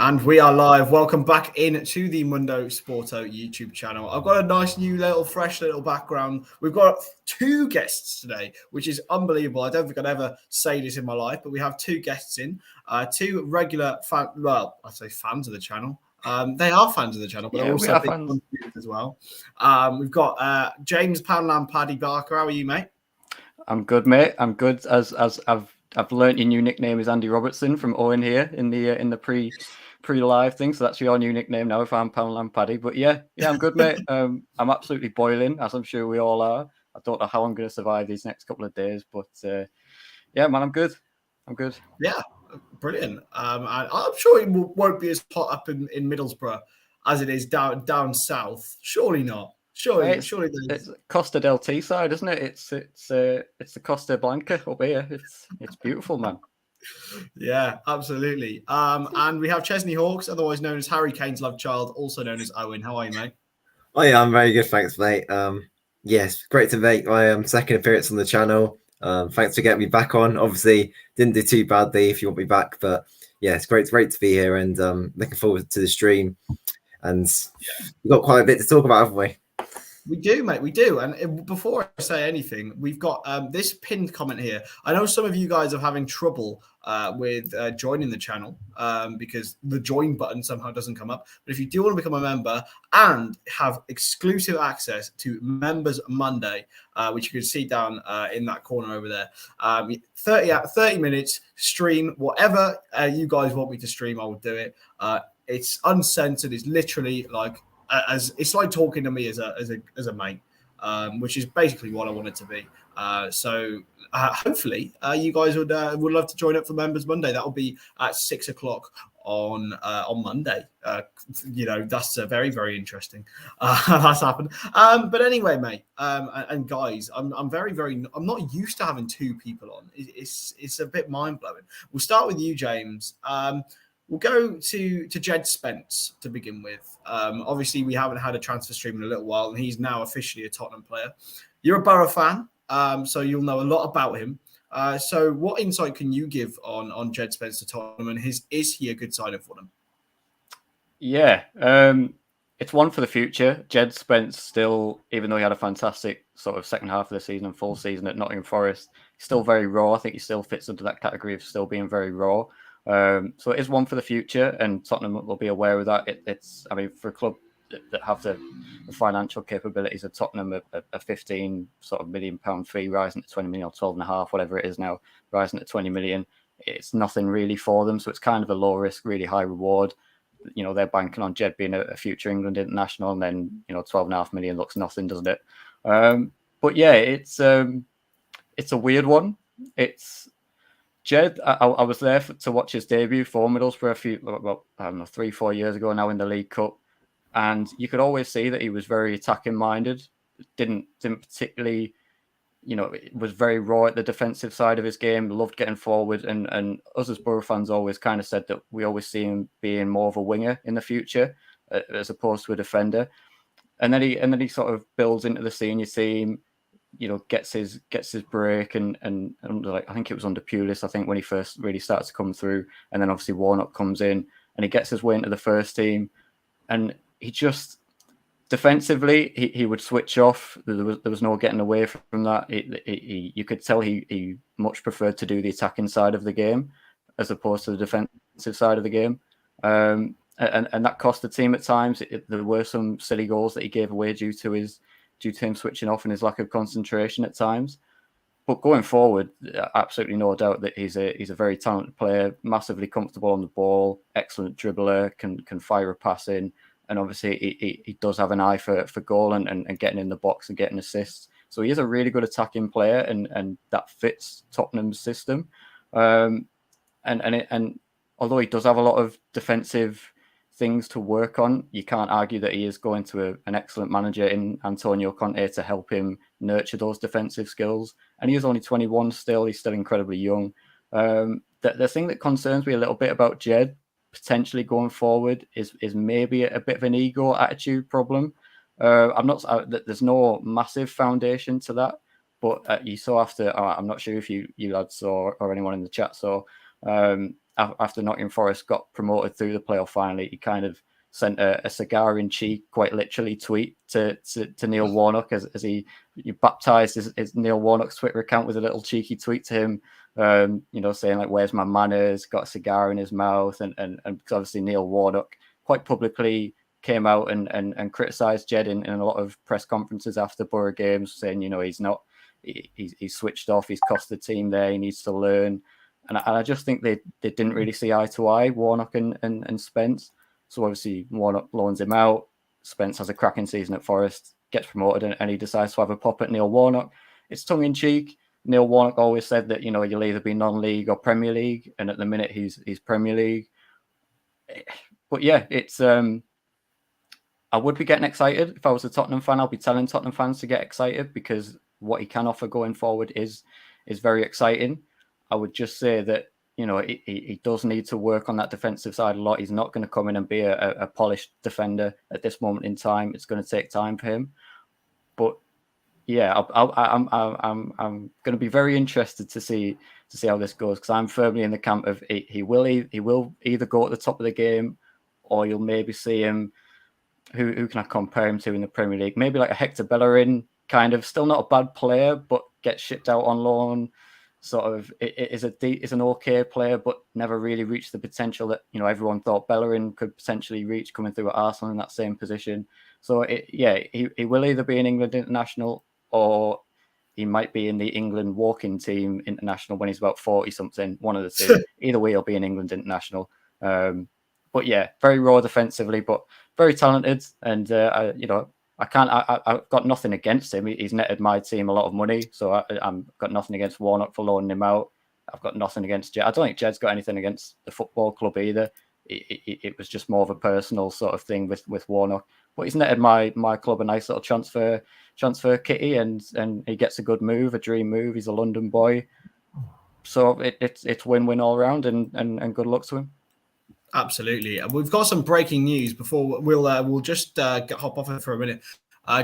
And we are live. Welcome back in to the Mundo Sporto YouTube channel. I've got a nice new fresh little background. We've got two guests today, which is unbelievable. I don't think I'd ever say this in my life, but we have two guests in, two regular I say fans of the channel. They are fans of the channel, but they're also big contributors as well. We've got James Poundland Paddy Barker. How are you, mate? I'm good, mate. I'm good. As I've learnt your new nickname is Andy Robertson from Owen here in the pre-live thing. So that's your new nickname now, if I'm Poundland Paddy. But yeah, I'm good, mate. I'm absolutely boiling, as I'm sure we all are. I don't know how I'm going to survive these next couple of days, but yeah, man, I'm good. Yeah, brilliant. I'm sure it won't be as hot up in Middlesbrough as it is down south. Surely not. Surely it's Costa del Teesside, isn't it? It's the Costa Blanca up here. It's beautiful, man. Yeah, absolutely. And we have Chesney Hawks, otherwise known as Harry Kane's love child, also known as Owen. How are you, mate? Oh yeah, I'm very good, thanks, mate. Yes, great to make my second appearance on the channel. Thanks for getting me back on. Obviously, didn't do too badly if you want me back, but yeah, it's great to be here and looking forward to the stream. And we've got quite a bit to talk about, haven't we? We do, mate. We do. And before I say anything, we've got this pinned comment here. I know some of you guys are having trouble with joining the channel because the join button somehow doesn't come up. But if you do want to become a member and have exclusive access to Members Monday, which you can see down in that corner over there, 30 minutes stream, whatever you guys want me to stream, I will do it. It's uncensored. It's literally like it's like talking to me as a mate, which is basically what I want it to be. So hopefully you guys would love to join up for Members Monday. That will be at 6 o'clock on Monday. That's very, very interesting. That's happened. But anyway, mate, and guys, I'm not used to having two people on. It's a bit mind blowing. We'll start with you, James. We'll go to Jed Spence to begin with. Obviously, we haven't had a transfer stream in a little while, and he's now officially a Tottenham player. You're a Borough fan, so you'll know a lot about him. So what insight can you give on Jed Spence to Tottenham, and is he a good signing for them? Yeah, it's one for the future. Jed Spence still, even though he had a fantastic sort of second half of the season and full season at Nottingham Forest, he's still very raw. I think he still fits into that category of still being very raw. So it is one for the future, and Tottenham will be aware of that. I mean, for a club that have the financial capabilities of Tottenham, a 15 sort of £1 million fee rising to 20 million or 12.5, whatever it is now, rising to 20 million, it's nothing really for them. So it's kind of a low risk, really high reward. You know, they're banking on Jed being a future England international, and then 12.5 million looks nothing, doesn't it? But yeah, it's a weird one. It's Jed, I was there to watch his debut for Middlesbrough 3-4 years ago now in the League Cup, and you could always see that he was very attacking minded. Didn't particularly, was very raw at the defensive side of his game. Loved getting forward, and us as Borough fans always kind of said that we always see him being more of a winger in the future as opposed to a defender. And then he sort of builds into the senior team. Gets his break and I think it was under Pulis, I think, when he first really started to come through, and then obviously Warnock comes in and he gets his way into the first team, and he just defensively he would switch off. There was no getting away from that. You could tell he much preferred to do the attacking side of the game as opposed to the defensive side of the game, and that cost the team at times. There were some silly goals that he gave away due to him switching off and his lack of concentration at times. But going forward, absolutely no doubt that he's a very talented player, massively comfortable on the ball, excellent dribbler, can fire a pass in, and obviously he does have an eye for goal and getting in the box and getting assists. So he is a really good attacking player, and that fits Tottenham's system. And although he does have a lot of defensive things to work on, you can't argue that he is going to an excellent manager in Antonio Conte to help him nurture those defensive skills. And he is only 21 still. He's still incredibly young. The thing that concerns me a little bit about Jed potentially going forward is maybe a bit of an ego attitude problem. There's no massive foundation to that, but you saw after, I'm not sure if you lads saw or anyone in the chat saw, after Nottingham Forest got promoted through the playoff finally, he kind of sent a cigar in cheek, quite literally, tweet to Neil Warnock as he baptized his Neil Warnock's Twitter account with a little cheeky tweet to him, saying like, "Where's my manners?" Got a cigar in his mouth, and because obviously Neil Warnock quite publicly came out and criticised Jed in a lot of press conferences after Borough games, saying he's switched off, he's cost the team there, he needs to learn, and I just think they didn't really see eye to eye, Warnock and Spence. So obviously Warnock loans him out. Spence has a cracking season at Forest, gets promoted, and he decides to have a pop at Neil Warnock. It's tongue in cheek. Neil Warnock always said that you'll either be non-league or Premier League, and at the minute he's Premier League. But yeah, it's I would be getting excited if I was a Tottenham fan. I'll be telling Tottenham fans to get excited because what he can offer going forward is very exciting. I would just say that he does need to work on that defensive side a lot. He's not going to come in and be a polished defender at this moment in time. It's going to take time for him. But yeah, I'm going to be very interested to see how this goes, because I'm firmly in the camp of he will either go at the top of the game, or you'll maybe see him. Who can I compare him to in the Premier League? Maybe like a Hector Bellerin, kind of, still not a bad player, but gets shipped out on loan. Sort of is an okay player, but never really reached the potential that everyone thought Bellerin could potentially reach coming through at Arsenal in that same position. So he will either be an England international, or he might be in the England walking team international when he's about 40 something. One of the two. Either way, he'll be an England international. But yeah, very raw defensively, but very talented, and I've got nothing against him. He's netted my team a lot of money, so I've got nothing against Warnock for loaning him out. I've got nothing against Jed. I don't think Jed's got anything against the football club either. It was just more of a personal sort of thing with Warnock. But he's netted my club a nice little transfer kitty, and he gets a good move, a dream move. He's a London boy, so it's win-win all around, and good luck to him. Absolutely. And we've got some breaking news before we'll just hop off it for a minute.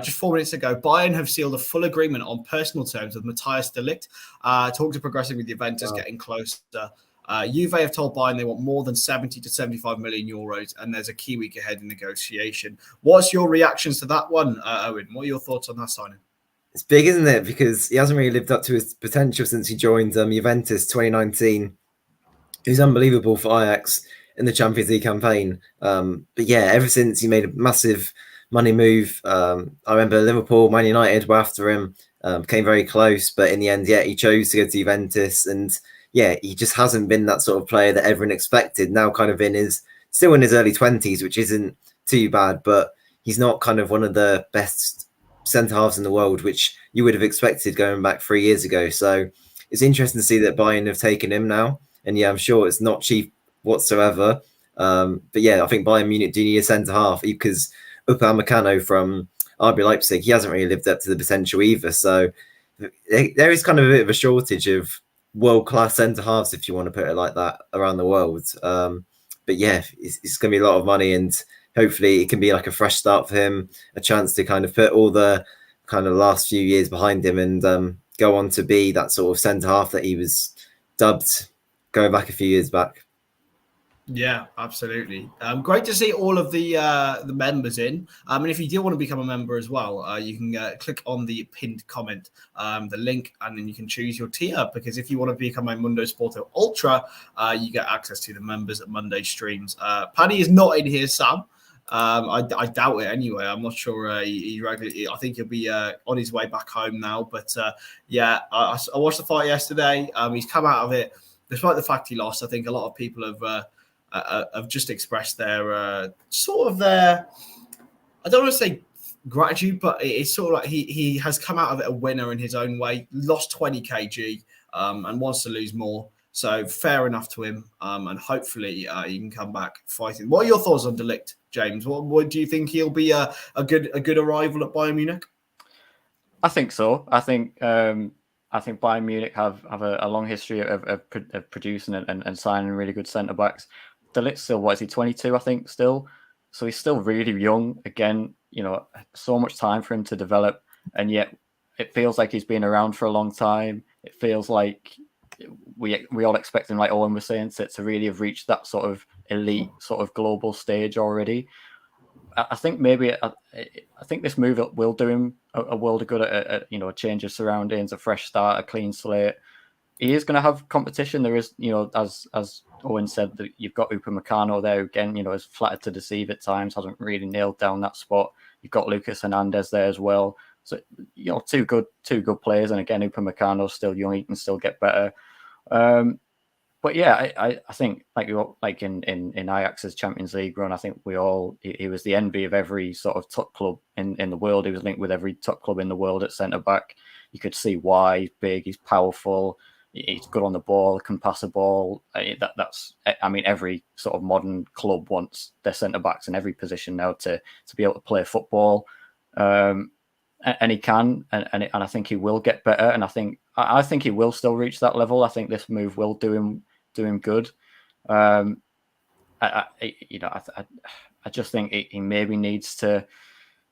Just 4 minutes ago, Bayern have sealed a full agreement on personal terms with Matthias de Ligt. Talks are progressing with Juventus getting closer. Juve have told Bayern they want more than 70 to 75 million euros, and there's a key week ahead in negotiation. What's your reactions to that one, Owen? What are your thoughts on that signing? It's big, isn't it? Because he hasn't really lived up to his potential since he joined Juventus 2019. He's unbelievable for Ajax in the Champions League campaign. But yeah, ever since he made a massive money move, I remember Liverpool, Man United were after him, came very close, but in the end, he chose to go to Juventus, and yeah, he just hasn't been that sort of player that everyone expected. Now kind of still in his early 20s, which isn't too bad, but he's not kind of one of the best centre-halves in the world, which you would have expected going back 3 years ago. So it's interesting to see that Bayern have taken him now, and yeah, I'm sure it's not cheap whatsoever. But yeah, I think Bayern Munich do need a centre-half, because Upamecano from RB Leipzig, he hasn't really lived up to the potential either. So there is kind of a bit of a shortage of world-class centre-halves, if you want to put it like that, around the world. But yeah, it's going to be a lot of money, and hopefully it can be like a fresh start for him, a chance to kind of put all the kind of last few years behind him, and go on to be that sort of centre-half that he was dubbed going back a few years back. Yeah, absolutely. Great to see all of the members in. And if you do want to become a member as well, you can click on the pinned comment, the link, and then you can choose your tier. Because if you want to become a Mundo Sporto Ultra, you get access to the members at Monday streams. Paddy is not in here, Sam. I doubt it anyway. I'm not sure. He regularly. I think he'll be on his way back home now. But yeah, I watched the fight yesterday. He's come out of it, despite the fact he lost. I think a lot of people have just expressed their sort of their, I don't want to say gratitude, but it's sort of like he has come out of it a winner in his own way, lost 20 kg and wants to lose more. So fair enough to him, and hopefully he can come back fighting. What are your thoughts on de Ligt, James? What do you think he'll be a good arrival at Bayern Munich? I think so. I think Bayern Munich have a long history of producing and signing really good centre backs. De Ligt still, what is he, 22, I think, still. So he's still really young. Again, so much time for him to develop. And yet it feels like he's been around for a long time. It feels like we all expect him, like Owen was saying, to really have reached that sort of elite sort of global stage already. I think maybe I think this move will do him a world of good at a change of surroundings, a fresh start, a clean slate. He is going to have competition. There is, as Owen said, that you've got Upamecano there again. Is flattered to deceive at times, hasn't really nailed down that spot. You've got Lucas Hernandez there as well. So two good players, and again, Upamecano's still young; he can still get better. But yeah, I think like in Ajax's Champions League run, I think he was the envy of every sort of top club in the world. He was linked with every top club in the world at centre back. You could see why. He's big, he's powerful, he's good on the ball, can pass the ball. Every sort of modern club wants their centre backs in every position now to be able to play football. And he can, and I think he will get better. And I think he will still reach that level. I think this move will do him good. I just think he maybe needs to,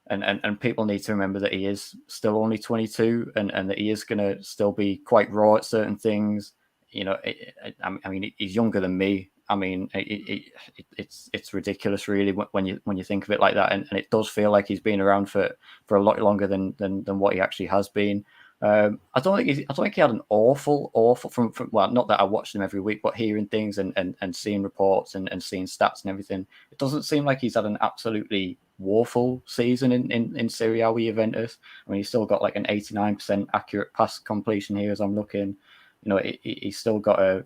and people need to remember that he is still only 22, and that he is going to still be quite raw at certain things. He's younger than me. It's ridiculous, really, when you think of it like that, and it does feel like he's been around for a lot longer than what he actually has been. I don't think he had an awful from well, not that I watched him every week, but hearing things and seeing reports and seeing stats and everything, it doesn't seem like he's had an absolutely woeful season in Serie A with Juventus. He's still got like an 89% accurate pass completion here as I'm looking. He's still got a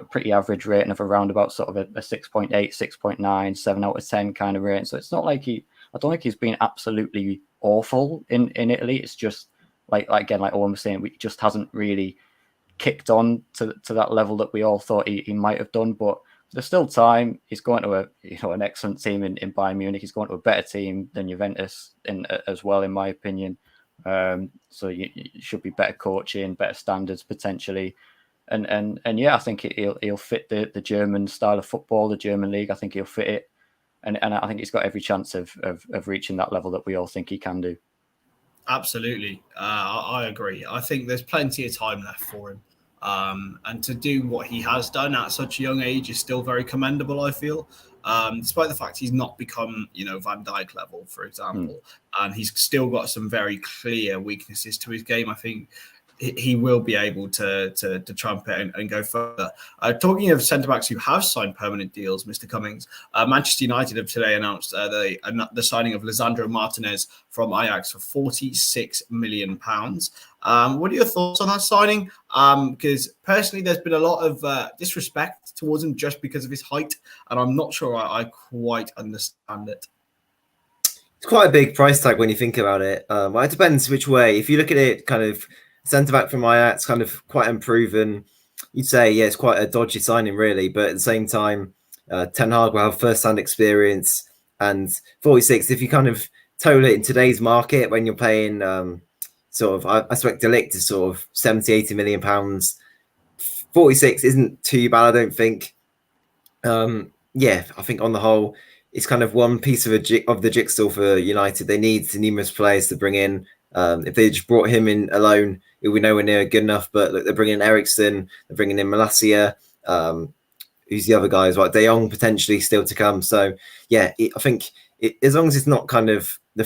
pretty average rating of around about sort of a 6.8, 6.9, 7 out of 10 kind of rating. So it's not like I don't think he's been absolutely awful in Italy. It's just like Owen was saying, he just hasn't really kicked on to that level that we all thought he might have done. But there's still time. He's going to an excellent team in Bayern Munich. He's going to a better team than Juventus as well, in my opinion. So you should be better coaching, better standards potentially. And yeah, I think he'll fit the German style of football, the German league. I think he'll fit it, and I think he's got every chance of reaching that level that we all think he can do. Absolutely, I agree. I think there's plenty of time left for him, and to do what he has done at such a young age is still very commendable, I feel. Despite the fact he's not become, Van Dijk level, for example, and he's still got some very clear weaknesses to his game. I think he will be able to trump it and go further. Talking of centre-backs who have signed permanent deals, Mr. Cummings, Manchester United have today announced the signing of Lisandro Martinez from Ajax for £46 million. What are your thoughts on that signing? Because personally, there's been a lot of disrespect towards him just because of his height, and I'm not sure I quite understand it. It's quite a big price tag when you think about it. It depends which way. If you look at it kind of centre-back from Ajax, kind of quite unproven, you'd say, yeah, it's quite a dodgy signing, really. But at the same time, Ten Hag will have first-hand experience. And 46, if you kind of total it in today's market, when you're paying I expect De Ligt is sort of 70, 80 million pounds. 46 isn't too bad, I don't think. I think on the whole, it's kind of one piece of the jigsaw for United. They need numerous players to bring in. If they just brought him in alone, it would be nowhere near good enough. But look, they're bringing in Eriksen, they're bringing in Malacia. Who's the other guy as well? De Jong potentially still to come. So yeah, I think as long as it's not kind of the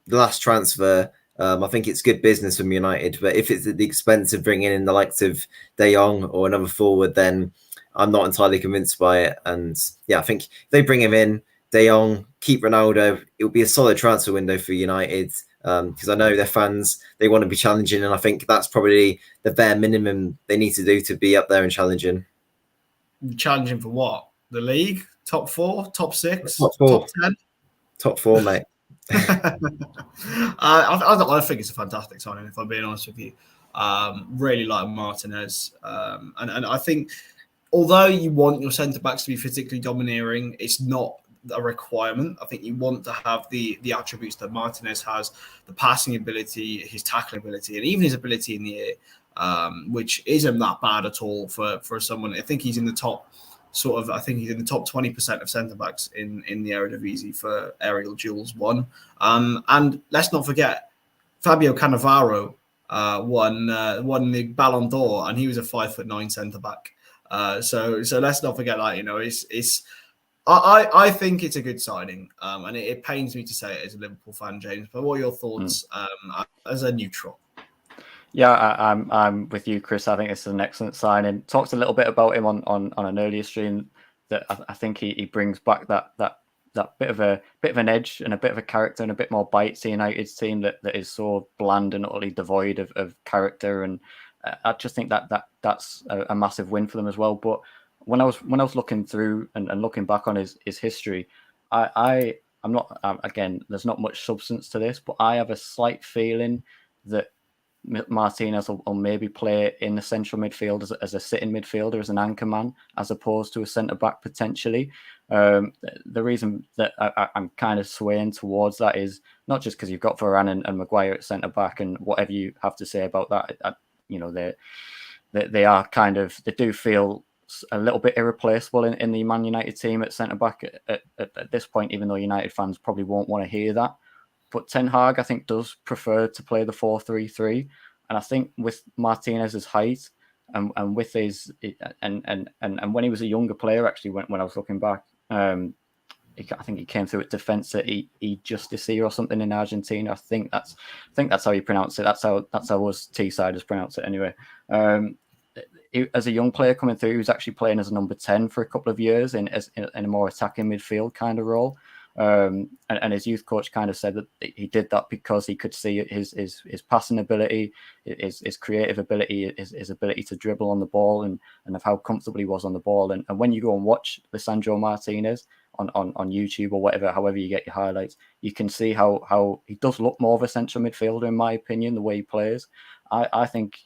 last transfer, I think it's good business from United. But if it's at the expense of bringing in the likes of De Jong or another forward, then I'm not entirely convinced by it. And yeah, I think if they bring him in, De Jong, keep Ronaldo, it will be a solid transfer window for United. Because I know their fans, they want to be challenging, and I think that's probably the bare minimum they need to do to be up there and challenging. Challenging for what? The league? Top 4? Top 6? Top 4. Top 10? Top 4, mate. I think it's a fantastic signing, if I'm being honest with you. Really like Martinez. And I think, although you want your centre-backs to be physically domineering, it's not a requirement. I think you want to have the attributes that Martinez has, the passing ability, his tackling ability, and even his ability in the air, which isn't that bad at all for someone. I think he's in the top 20% of centre-backs in the Eredivisie for aerial duels won. And let's not forget, Fabio Cannavaro won the Ballon d'Or, and he was a 5'9" centre back. So let's not forget that. I think it's a good signing, and it pains me to say it as a Liverpool fan, James. But what are your thoughts as a neutral? Yeah, I'm with you, Chris. I think it's an excellent signing. Talked a little bit about him on an earlier stream. That I think he brings back that bit of an edge and a bit of a character and a bit more bite to United's team that is so bland and utterly devoid of character. And I just think that's a massive win for them as well. But when I was looking through and looking back on his history, I'm not again. There's not much substance to this, but I have a slight feeling that Martinez will maybe play in the central midfield as a sitting midfielder, as an anchor man, as opposed to a centre back potentially. The reason that I'm kind of swaying towards that is not just because you've got Varane and Maguire at centre back, and whatever you have to say about that, they are kind of, they do feel a little bit irreplaceable in the Man United team at centre back at this point, even though United fans probably won't want to hear that. But Ten Hag, I think, does prefer to play the 4-3-3, and I think with Martinez's height and with his and when he was a younger player, actually, when I was looking back, I think he came through at Defensa e Justicia or something in Argentina. I think that's how you pronounce it. That's how us T-siders pronounce it anyway. As a young player coming through, he was actually playing as a number 10 for a couple of years in a more attacking midfield kind of role. And his youth coach kind of said that he did that because he could see his passing ability, his creative ability, his ability to dribble on the ball, and of how comfortable he was on the ball. And when you go and watch Lisandro Martinez on YouTube or whatever, however you get your highlights, you can see how he does look more of a central midfielder, in my opinion, the way he plays. I think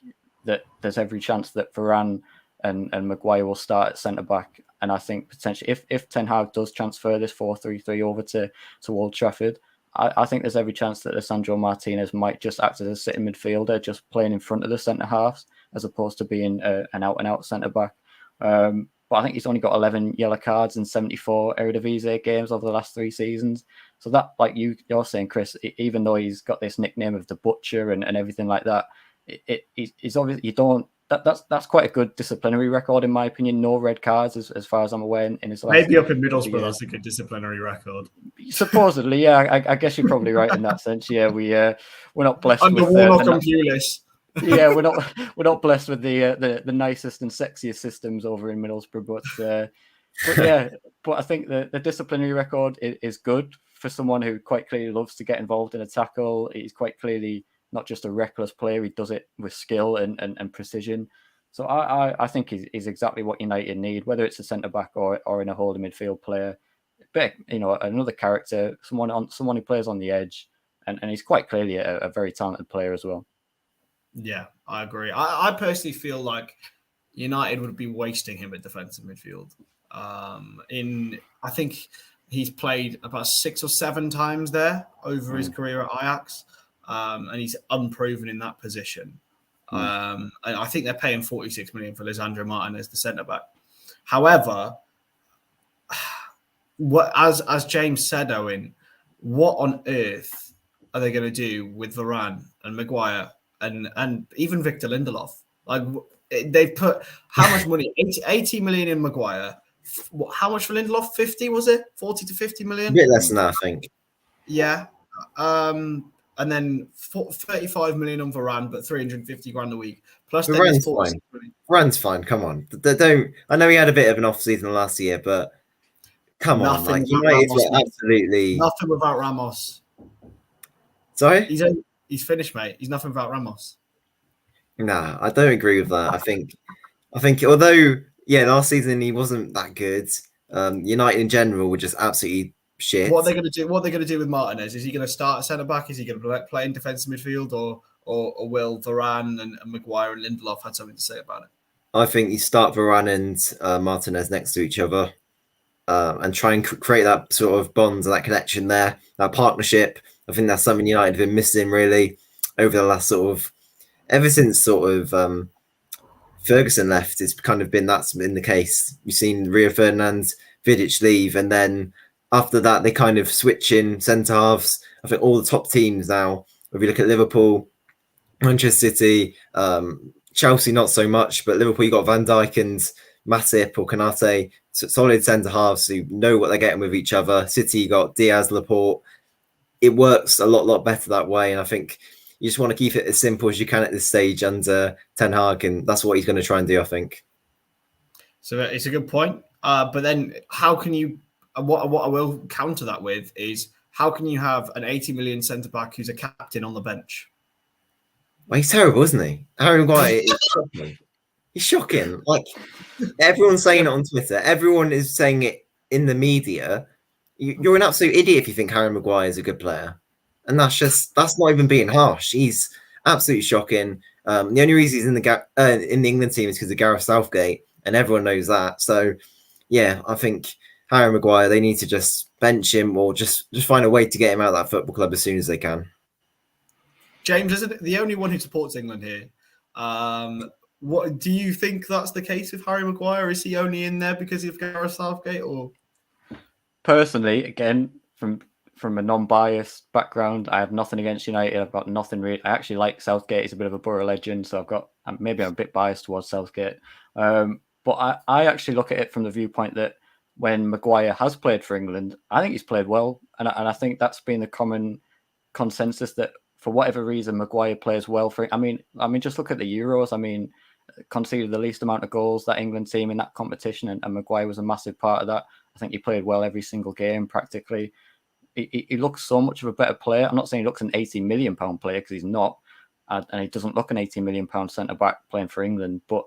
that there's every chance that Varane and Maguire will start at centre back. And I think potentially if Ten Hag does transfer this 4-3-3 over to Old Trafford, I think there's every chance that Lisandro Martinez might just act as a sitting midfielder, just playing in front of the centre halves, as opposed to being an out-and-out centre back. But I think he's only got 11 yellow cards in 74 Eredivisie games over the last 3 seasons. So that, like you're saying, Chris, even though he's got this nickname of the Butcher and everything like that, it's obvious you don't. That's quite a good disciplinary record, in my opinion. No red cards, as far as I'm aware, in his last. Maybe up in Middlesbrough, that's a good disciplinary record. Supposedly, yeah. I guess you're probably right in that sense. Yeah, we're not blessed under with Warnock and Pulis. Yeah, we're not blessed with the nicest and sexiest systems over in Middlesbrough, but I think the disciplinary record is good for someone who quite clearly loves to get involved in a tackle. He's quite clearly not just a reckless player, he does it with skill and precision. So I think he's exactly what United need, whether it's a centre back or in a holding midfield player. But another character, someone who plays on the edge, and he's quite clearly a very talented player as well. Yeah, I agree. I personally feel like United would be wasting him at defensive midfield. I think he's played about 6 or 7 times there over his career at Ajax. And he's unproven in that position. And I think they're paying 46 million for Lisandro Martinez, the centre back. However, as James said, Owen, what on earth are they going to do with Varane and Maguire and even Victor Lindelof? Like, they've put how much money? 80 million in Maguire. How much for Lindelof? 50 was it? 40 to 50 million? A bit less than that, I think. Yeah. And then 35 million on Varane, but 350 grand a week. Plus, Varane's fine. Varane's fine. Come on, they don't. I know he had a bit of an off season last year, but come on, like United were absolutely nothing without Ramos. Sorry, he's finished, mate. He's nothing without Ramos. Nah, I don't agree with that. I think although last season he wasn't that good. United in general were just absolutely shit. What are they going to do? What are they going to do with Martinez? Is he going to start at centre back? Is he going to play in defensive midfield, or will Varane and Maguire and Lindelof had something to say about it? I think you start Varane and Martinez next to each other, and try and create that sort of bond, that connection there, that partnership. I think that's something United have been missing really over the last ever since Ferguson left. It's kind of that's been the case. You've seen Rio Ferdinand, Vidic leave, and then after that, they kind of switch in centre halves. I think all the top teams now, if you look at Liverpool, Manchester City, Chelsea not so much, but Liverpool, you got Van Dijk and Matip or Kanate, solid centre halves who know what they're getting with each other. City, you got Diaz, Laporte. It works a lot better that way, and I think you just want to keep it as simple as you can at this stage under Ten Hag, and that's what he's going to try and do, I think. So it's a good point. But then how can you, what I will counter that with is, how can you have an 80 million centre-back who's a captain on the bench? Well, he's terrible, isn't he? Harry Maguire is shocking. He's shocking. Like, everyone's saying it on Twitter. Everyone is saying it in the media. You're an absolute idiot if you think Harry Maguire is a good player. And that's not even being harsh. He's absolutely shocking. The only reason he's in the England team is because of Gareth Southgate, and everyone knows that. So, yeah, I think Harry Maguire, they need to just bench him or just find a way to get him out of that football club as soon as they can. James isn't the only one who supports England here. What do you think that's the case with Harry Maguire? Is he only in there because of Gareth Southgate? Or personally, again, from a non-biased background, I have nothing against United. I've got nothing really. I actually like Southgate. He's a bit of a Borough legend, so maybe I'm a bit biased towards Southgate. But I actually look at it from the viewpoint that when Maguire has played for England, I think he's played well, and I think that's been the common consensus that for whatever reason Maguire plays well for. I mean, just look at the Euros. I mean, conceded the least amount of goals, that England team in that competition, and Maguire was a massive part of that. I think he played well every single game practically. He looks so much of a better player. I'm not saying he looks an £80 million player, because he's not, and he doesn't look an £80 million centre back playing for England, but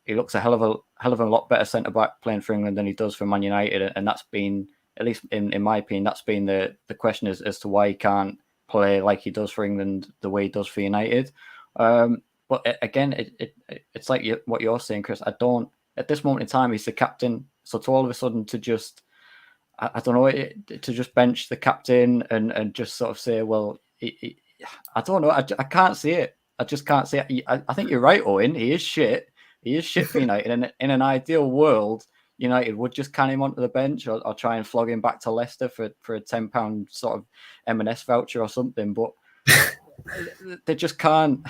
he looks a hell of a lot better centre back playing for England than he does for Man United, and that's been, at least in my opinion, that's been the question as to why he can't play like he does for England the way he does for United. But again, it's like what you're saying, Chris. I don't, at this moment in time, he's the captain, so to all of a sudden to just, I don't know, to just bench the captain and just sort of say, well, I don't know, I can't see it. I just can't see it. I think you're right, Owen. He is shit. He is shit for United. And in an ideal world, United would just can him onto the bench or try and flog him back to Leicester for a £10 sort of M&S voucher or something. But they just can't.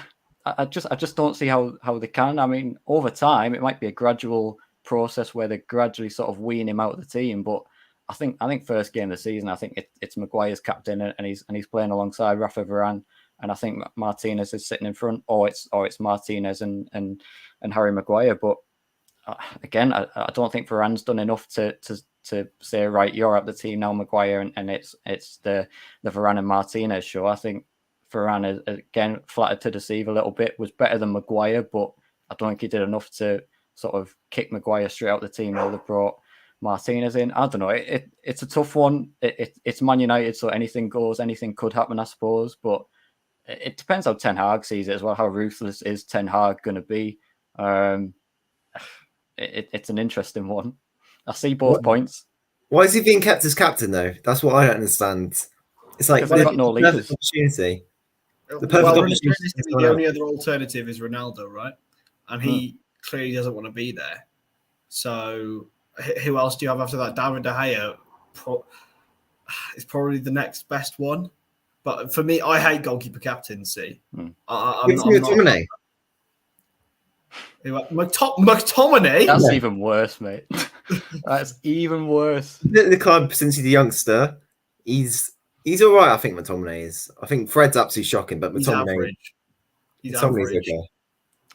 I just don't see how they can. I mean, over time, it might be a gradual process where they gradually sort of wean him out of the team. But I think first game of the season, I think it's Maguire's captain and he's playing alongside Rafa Varane, and I think Martinez is sitting in front, or it's Martinez and Harry Maguire. But again, I don't think Varane's done enough to say, right, you're at the team now, Maguire, and it's the Varane and Martinez show. I think Varane, again, flattered to deceive a little bit, was better than Maguire, but I don't think he did enough to sort of kick Maguire straight out the team while they brought Martinez in. I don't know. It's a tough one. It's Man United, so anything goes, anything could happen, I suppose. But it depends how Ten Hag sees it as well. How ruthless is Ten Hag going to be? It's an interesting one. I see both points. Why is he being kept as captain though? That's what I don't understand. It's like they've got no leaders. Opportunity. The only other alternative is Ronaldo, right? And he clearly doesn't want to be there. So who else do you have after that? David De Gea is probably the next best one. But for me, I hate goalkeeper captaincy. McTominay. McTominay? That's even worse, mate. That's even worse. The club, since he's a youngster, he's all right. I think McTominay is. I think Fred's absolutely shocking, but McTominay, he's average. Okay.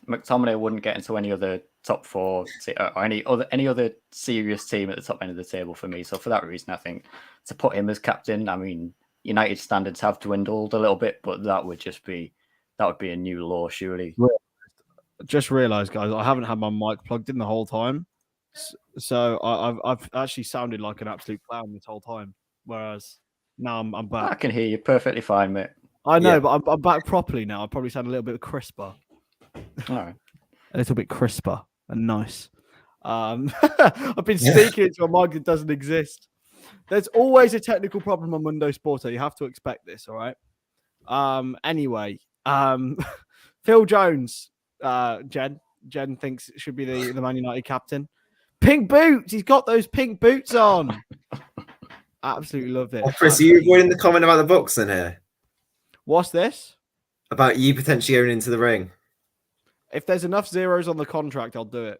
McTominay wouldn't get into any other top four or any other serious team at the top end of the table for me. So for that reason, I think to put him as captain, I mean, United standards have dwindled a little bit, but that would be a new law, surely. Just realised, guys, I haven't had my mic plugged in the whole time, so I've actually sounded like an absolute clown this whole time. Whereas now I'm back. I can hear you perfectly fine, mate. I know, but I'm back properly now. I probably sound a little bit crisper. All right, a little bit crisper and nice. I've been speaking into a mic that doesn't exist. There's always a technical problem on Mundo Sporto. You have to expect this, all right? Anyway, Phil Jones. Jen thinks it should be the Man United captain. Pink boots. He's got those pink boots on. Absolutely love it. Chris, are you avoiding the comment about the boxing here? What's this? about you potentially going into the ring? If there's enough zeros on the contract, I'll do it.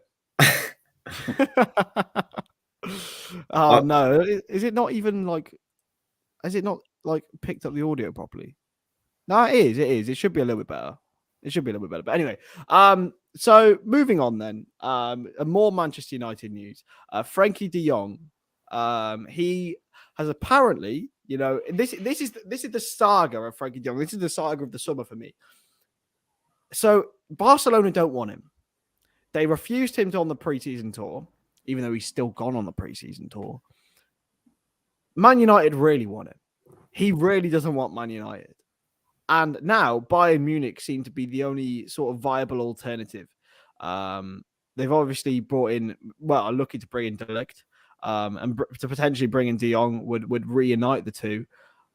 Oh no! Is it not even like? Has it not like picked up the audio properly? No, it is. It is. It should be a little bit better. It should be a little bit better. But anyway, so moving on then. More Manchester United news. Frankie De Jong. He has apparently, you know, this is the saga of Frankie De Jong. This is the saga of the summer for me. So Barcelona don't want him. They refused him to on the preseason tour, even though he's still gone on the preseason tour. Man United really want him. He really doesn't want Man United. And now Bayern Munich seem to be the only sort of viable alternative. They've obviously brought in, well, are looking to bring in De Ligt, and to potentially bring in De Jong would reunite the two.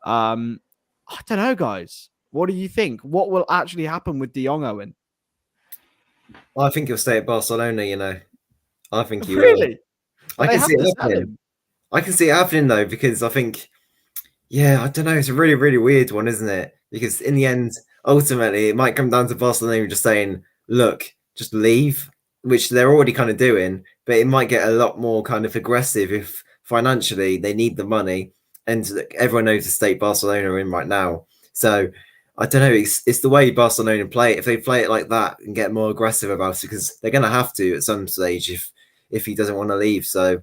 I don't know, guys. What do you think? What will actually happen with De Jong, Owen? I think he'll stay at Barcelona, you know. I think he really? will. I can see it happening. I can see it happening, though, because I think, yeah, I don't know. It's a really, really weird one, isn't it? Because in the end, ultimately, it might come down to Barcelona just saying, look, just leave, which they're already kind of doing, but it might get a lot more kind of aggressive if financially they need the money. And everyone knows the state Barcelona are in right now. So I don't know. It's the way Barcelona play it. If they play it like that and get more aggressive about it, because they're going to have to at some stage if he doesn't want to leave. So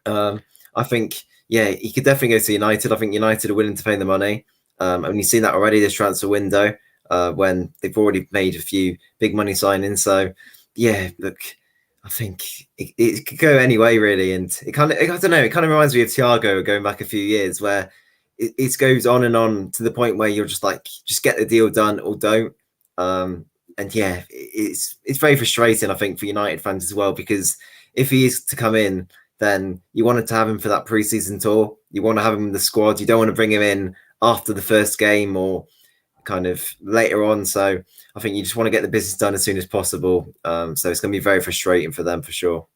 I think, yeah, he could definitely go to United. I think United are willing to pay the money. And you've seen that already this transfer window when they've already made a few big money signings. So, yeah, look, I think it could go any way, really. And it kind of, I don't know, it kind of reminds me of Thiago going back a few years where it goes on and on to the point where you're just like, just get the deal done or don't. And yeah, it's very frustrating, I think, for United fans as well, because if he is to come in, then you wanted to have him for that preseason tour. You want to have him in the squad. You don't want to bring him in after the first game or kind of later on. So I think you just want to get the business done as soon as possible. So it's going to be very frustrating for them for sure.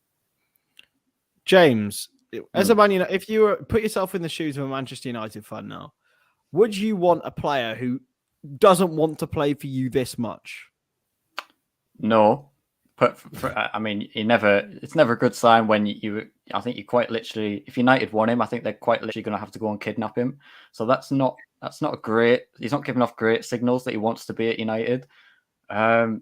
James, as a Man United, if you were put yourself in the shoes of a Manchester United fan now, would you want a player who doesn't want to play for you this much? No. But I mean, it's never a good sign when I think you quite literally, if United want him, I think they're quite literally going to have to go and kidnap him. So that's not a great, he's not giving off great signals that he wants to be at United. But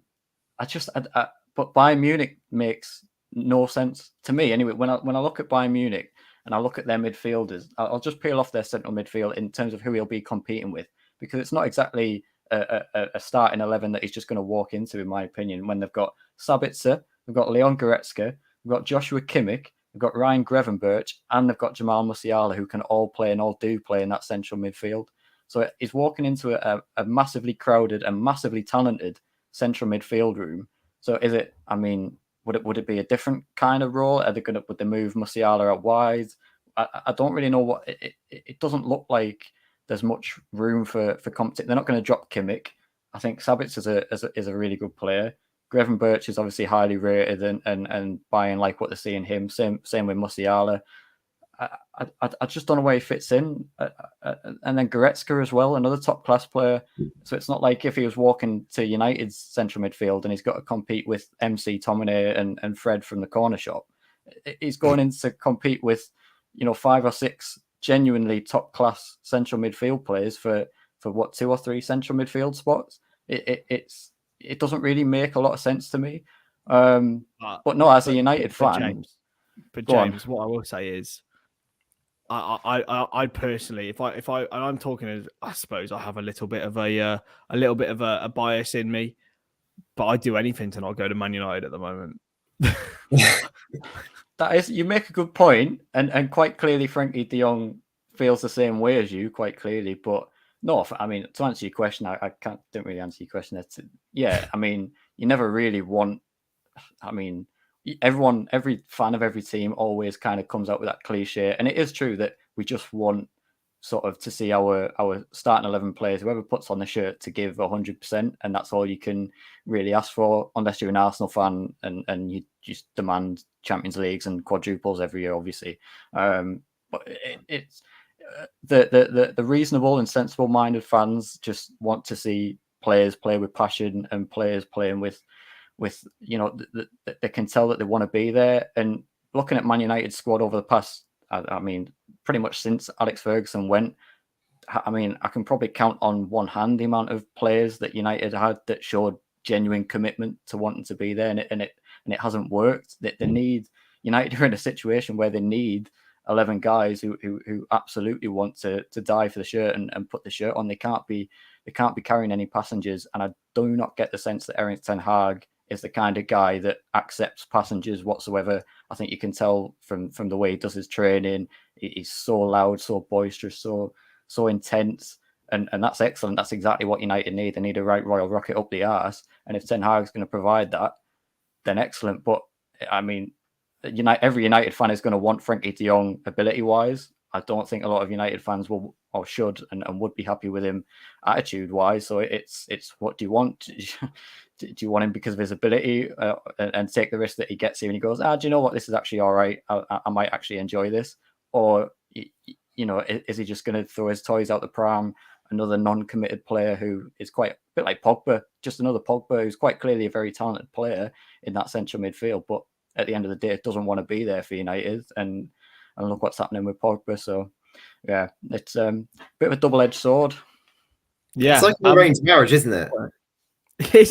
Bayern Munich makes no sense to me. Anyway, when I look at Bayern Munich and I look at their midfielders, I'll just peel off their central midfield in terms of who he'll be competing with, because it's not exactly a starting 11 that he's just going to walk into, in my opinion, when they've got Sabitzer, they've got Leon Goretzka, they've got Joshua Kimmich, they've got Ryan Gravenberch, and they've got Jamal Musiala, who can all play and all do play in that central midfield. So he's walking into a massively crowded and massively talented central midfield room. So is it, I mean, would it be a different kind of role? Would they move Musiala out wide? I don't really know what it doesn't look like there's much room for competition. They're not going to drop Kimmich. I think Sabitzer is a really good player. Gravenberch is obviously highly rated and Bayern like what they see in him. Same with Musiala. I just don't know where he fits in. And then Goretzka as well, another top class player. So it's not like if he was walking to United's central midfield and he's got to compete with MC Tomine and Fred from the corner shop. He's going in to compete with, 5 or 6 genuinely top class central midfield players for what, 2 or 3 central midfield spots. It doesn't really make a lot of sense to me. But no, as a United fan. James, what I will say is, I personally, if I'm talking as, I suppose I have a little bit of a bias in me, but I'd do anything to not go to Man United at the moment. That is, you make a good point, and quite clearly, Frankie De Jong feels the same way as you, quite clearly. But no, I mean, to answer your question, I don't really answer your question. I mean, you never really want. I mean, every fan of every team always kind of comes out with that cliche, and it is true that we just want sort of to see our starting 11 players, whoever puts on the shirt, to give 100%, and that's all you can really ask for, unless you're an Arsenal fan and you just demand Champions Leagues and quadruples every year, obviously. But it's the reasonable and sensible minded fans just want to see players play with passion and players playing with they can tell that they want to be there. And looking at Man United's squad over the past, I mean, pretty much since Alex Ferguson went, I mean, I can probably count on one hand the amount of players that United had that showed genuine commitment to wanting to be there, and it hasn't worked. They need United are in a situation where they need 11 guys who absolutely want to die for the shirt and put the shirt on. They can't be carrying any passengers, and I do not get the sense that Erik ten Hag is the kind of guy that accepts passengers whatsoever. I think you can tell from the way he does his training. He's so loud, so boisterous, so intense, and that's excellent. That's exactly what United need. They need a right royal rocket up the arse, and if Ten Hag's going to provide that, then excellent. But I mean, every United fan is going to want Frankie de Jong ability-wise. I don't think a lot of United fans will or should and would be happy with him attitude-wise. So it's what do you want? Do you want him because of his ability and take the risk that he gets here and he goes, do you know what? This is actually all right. I might actually enjoy this. Or, is he just going to throw his toys out the pram? Another non-committed player who is quite a bit like Pogba, just another Pogba who's quite clearly a very talented player in that central midfield. But at the end of the day, it doesn't want to be there for United. And look what's happening with Pogba. So, yeah, it's a bit of a double-edged sword. Yeah. It's like an arranged marriage, isn't it? It's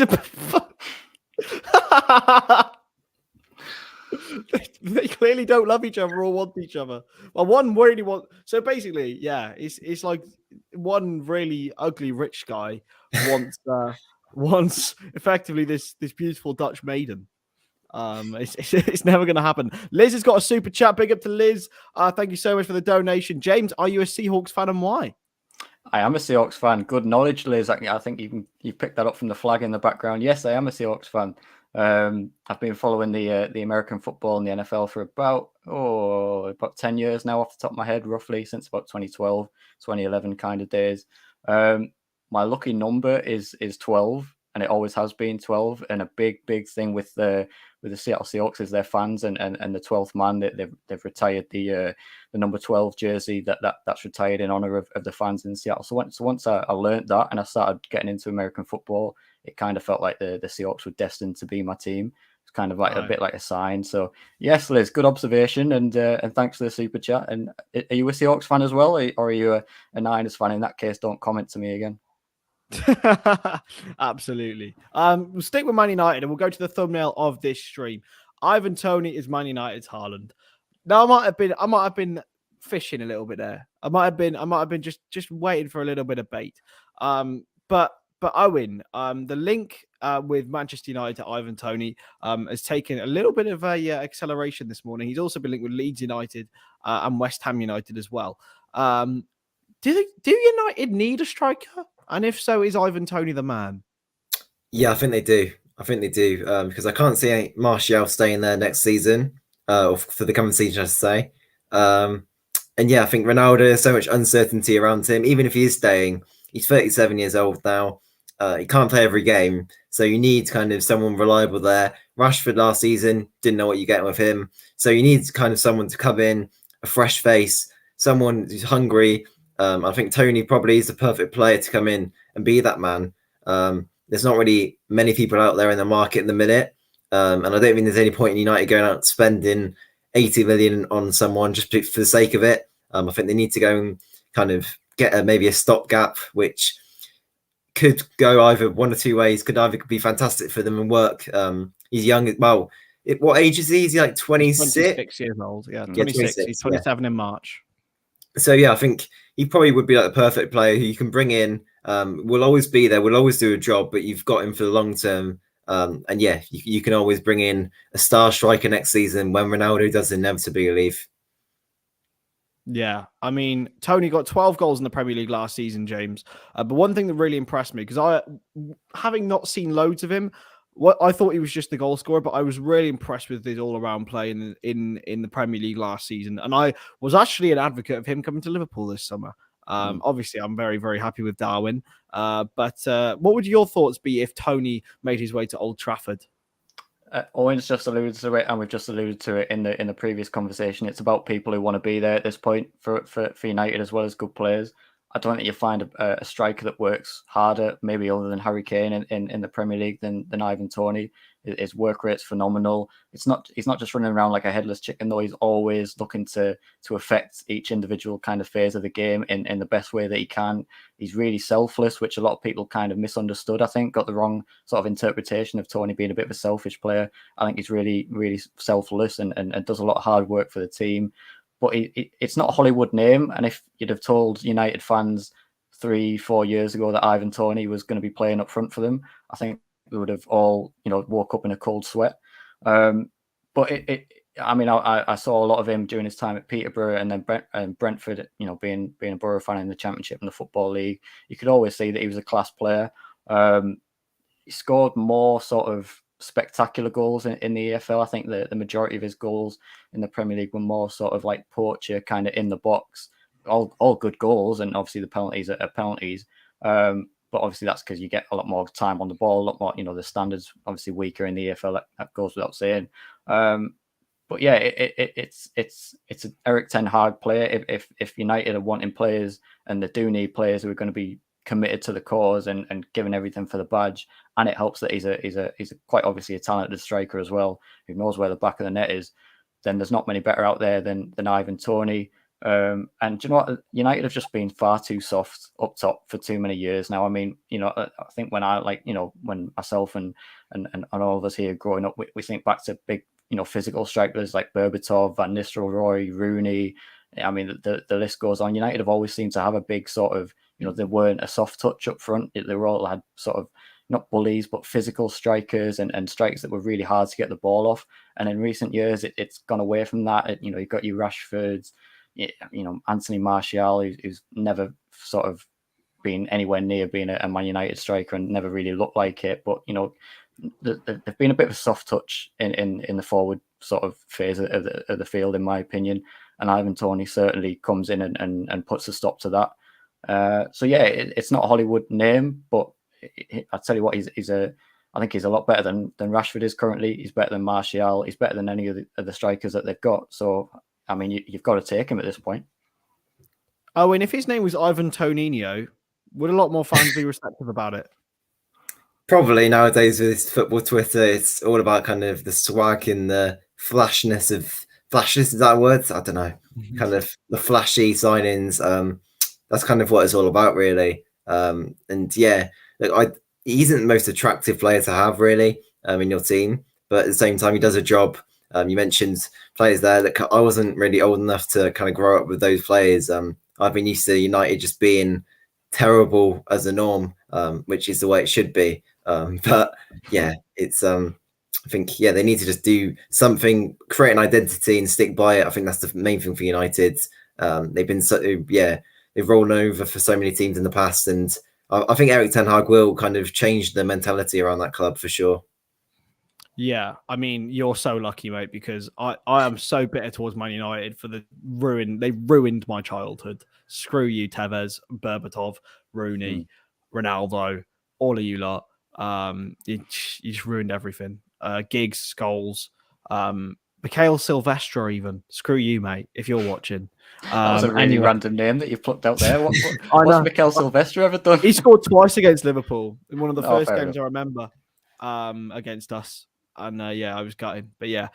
they clearly don't love each other or want each other. Well, one really so basically, yeah, it's like one really ugly rich guy wants effectively this beautiful Dutch maiden. It's never going to happen. Liz has got a super chat. Big up to Liz. Thank you so much for the donation. James, are you a Seahawks fan and why? I am a Seahawks fan. Good knowledge, Liz. I think you picked that up from the flag in the background. Yes, I am a Seahawks fan. I've been following the American football and the NFL for about 10 years now, off the top of my head, roughly, since about 2012, 2011 kind of days. My lucky number is 12, and it always has been 12. And a big thing with the Seattle Seahawks is their fans and the 12th man. They've retired the number 12 jersey that's retired in honor of the fans in Seattle. So once I learned that and I started getting into American football, it kind of felt like the Seahawks were destined to be my team. It's kind of like a bit like a sign. So yes, Liz, good observation, and thanks for the super chat. And are you a Seahawks fan as well, or are you a Niners fan? In that case, don't comment to me again. Absolutely. We'll stick with Man United and we'll go to the thumbnail of this stream. Ivan Toney is Man United's Haaland. Now I might have been fishing a little bit there. I might have been just waiting for a little bit of bait. But Owen, the link with Manchester United to Ivan Toney has taken a little bit of a acceleration this morning. He's also been linked with Leeds United and West Ham United as well. Do United need a striker? And if so, is Ivan Toney the man? Yeah, I think they do. Because I can't see Martial staying there next season, or for the coming season, I should say. And yeah, I think Ronaldo, there's so much uncertainty around him. Even if he is staying, he's 37 years old now. He can't play every game. So you need kind of someone reliable there. Rashford last season, didn't know what you're getting with him. So you need kind of someone to come in, a fresh face, someone who's hungry. I think Toney probably is the perfect player to come in and be that man. There's not really many people out there in the market in the minute. And I don't think there's any point in United going out spending 80 million on someone just for the sake of it. I think they need to go and kind of get maybe a stopgap, which could go either one or two ways. Could either be fantastic for them and work. He's young. Well, what age is he? Is he like 26? 26 years old. Yeah, 26. He's 27 in March. So yeah, I think he probably would be like the perfect player who you can bring in. Will always be there. Will always do a job, but you've got him for the long term. And yeah, you can always bring in a star striker next season when Ronaldo does inevitably leave. Yeah, I mean, Toney got 12 goals in the Premier League last season, James. But one thing that really impressed me, because having not seen loads of him, I thought he was just the goal scorer, but I was really impressed with his all-around play in the Premier League last season. And I was actually an advocate of him coming to Liverpool this summer. Obviously, I'm very, very happy with Darwin. But what would your thoughts be if Toney made his way to Old Trafford? Owen's just alluded to it, and we've just alluded to it in the previous conversation. It's about people who want to be there at this point for United as well as good players. I don't think you find a striker that works harder, maybe other than Harry Kane in the Premier League than Ivan Toney. His work rate's phenomenal. He's not just running around like a headless chicken, though. He's always looking to affect each individual kind of phase of the game in the best way that he can. He's really selfless, which a lot of people kind of misunderstood, I think, got the wrong sort of interpretation of Toney being a bit of a selfish player. I think he's really, really selfless and does a lot of hard work for the team. But it's not a Hollywood name. And if you'd have told United fans 3-4 years ago that Ivan Toney was going to be playing up front for them, I think we would have all, woke up in a cold sweat. But I saw a lot of him during his time at Peterborough and then Brentford, being a Borough fan in the Championship and the Football League. You could always see that he was a class player. He scored more sort of spectacular goals in the EFL. I think the majority of his goals in the Premier League were more sort of like poacher, kind of in the box, all good goals, and obviously the penalties are penalties. But obviously that's because you get a lot more time on the ball, a lot more, the standards obviously weaker in the EFL. That goes without saying. But yeah, it's an Eric Ten Hag player. If United are wanting players and they do need players who are going to be committed to the cause and giving everything for the badge, and it helps that he's a quite obviously a talented striker as well, who knows where the back of the net is, then there's not many better out there than Ivan Toney. And do you know what? United have just been far too soft up top for too many years now. I mean, I think when when myself and all of us here growing up, we think back to big, physical strikers like Berbatov, Van Nistelrooy, Rooney. I mean, the list goes on. United have always seemed to have a big sort of, they weren't a soft touch up front. They were all had sort of not bullies, but physical strikers and strikers that were really hard to get the ball off. And in recent years, it's gone away from that. You've got your Rashfords, Anthony Martial, who's never sort of been anywhere near being a Man United striker and never really looked like it. But, they've been a bit of a soft touch in the forward sort of phase of the field, in my opinion. And Ivan Toney certainly comes in and puts a stop to that. So yeah, it's not a Hollywood name, but I tell you what, I think he's a lot better than Rashford is currently. He's better than Martial. He's better than any of the strikers that they've got. So I mean, you've got to take him at this point. Owen, if his name was Ivan Toney, would a lot more fans be receptive about it? Probably nowadays with this football Twitter, it's all about kind of the swag and the flashness. Is that a word? I don't know. Kind of the flashy signings. That's kind of what it's all about, really. And yeah, look, he isn't the most attractive player to have, really, in your team. But at the same time, he does a job. You mentioned players there that I wasn't really old enough to kind of grow up with those players. I've been used to United just being terrible as a norm, which is the way it should be. But yeah, it's I think they need to just do something, create an identity and stick by it. I think that's the main thing for United. They've been they've rolled over for so many teams in the past, and I think Eric Ten Hag will kind of change the mentality around that club for sure. Yeah, I mean, you're so lucky, mate, because I am so bitter towards Man United for they ruined my childhood. Screw you, Tevez, Berbatov, Rooney, Ronaldo, all of you lot. You just ruined everything. Giggs, Scholes, Mikhail Silvestre, even. Screw you, mate, if you're watching. That was a really random name that you've plucked out there. What's Mikhail Silvestre ever done? He scored twice against Liverpool in one of the first games I remember against us. And I was gutted, but yeah,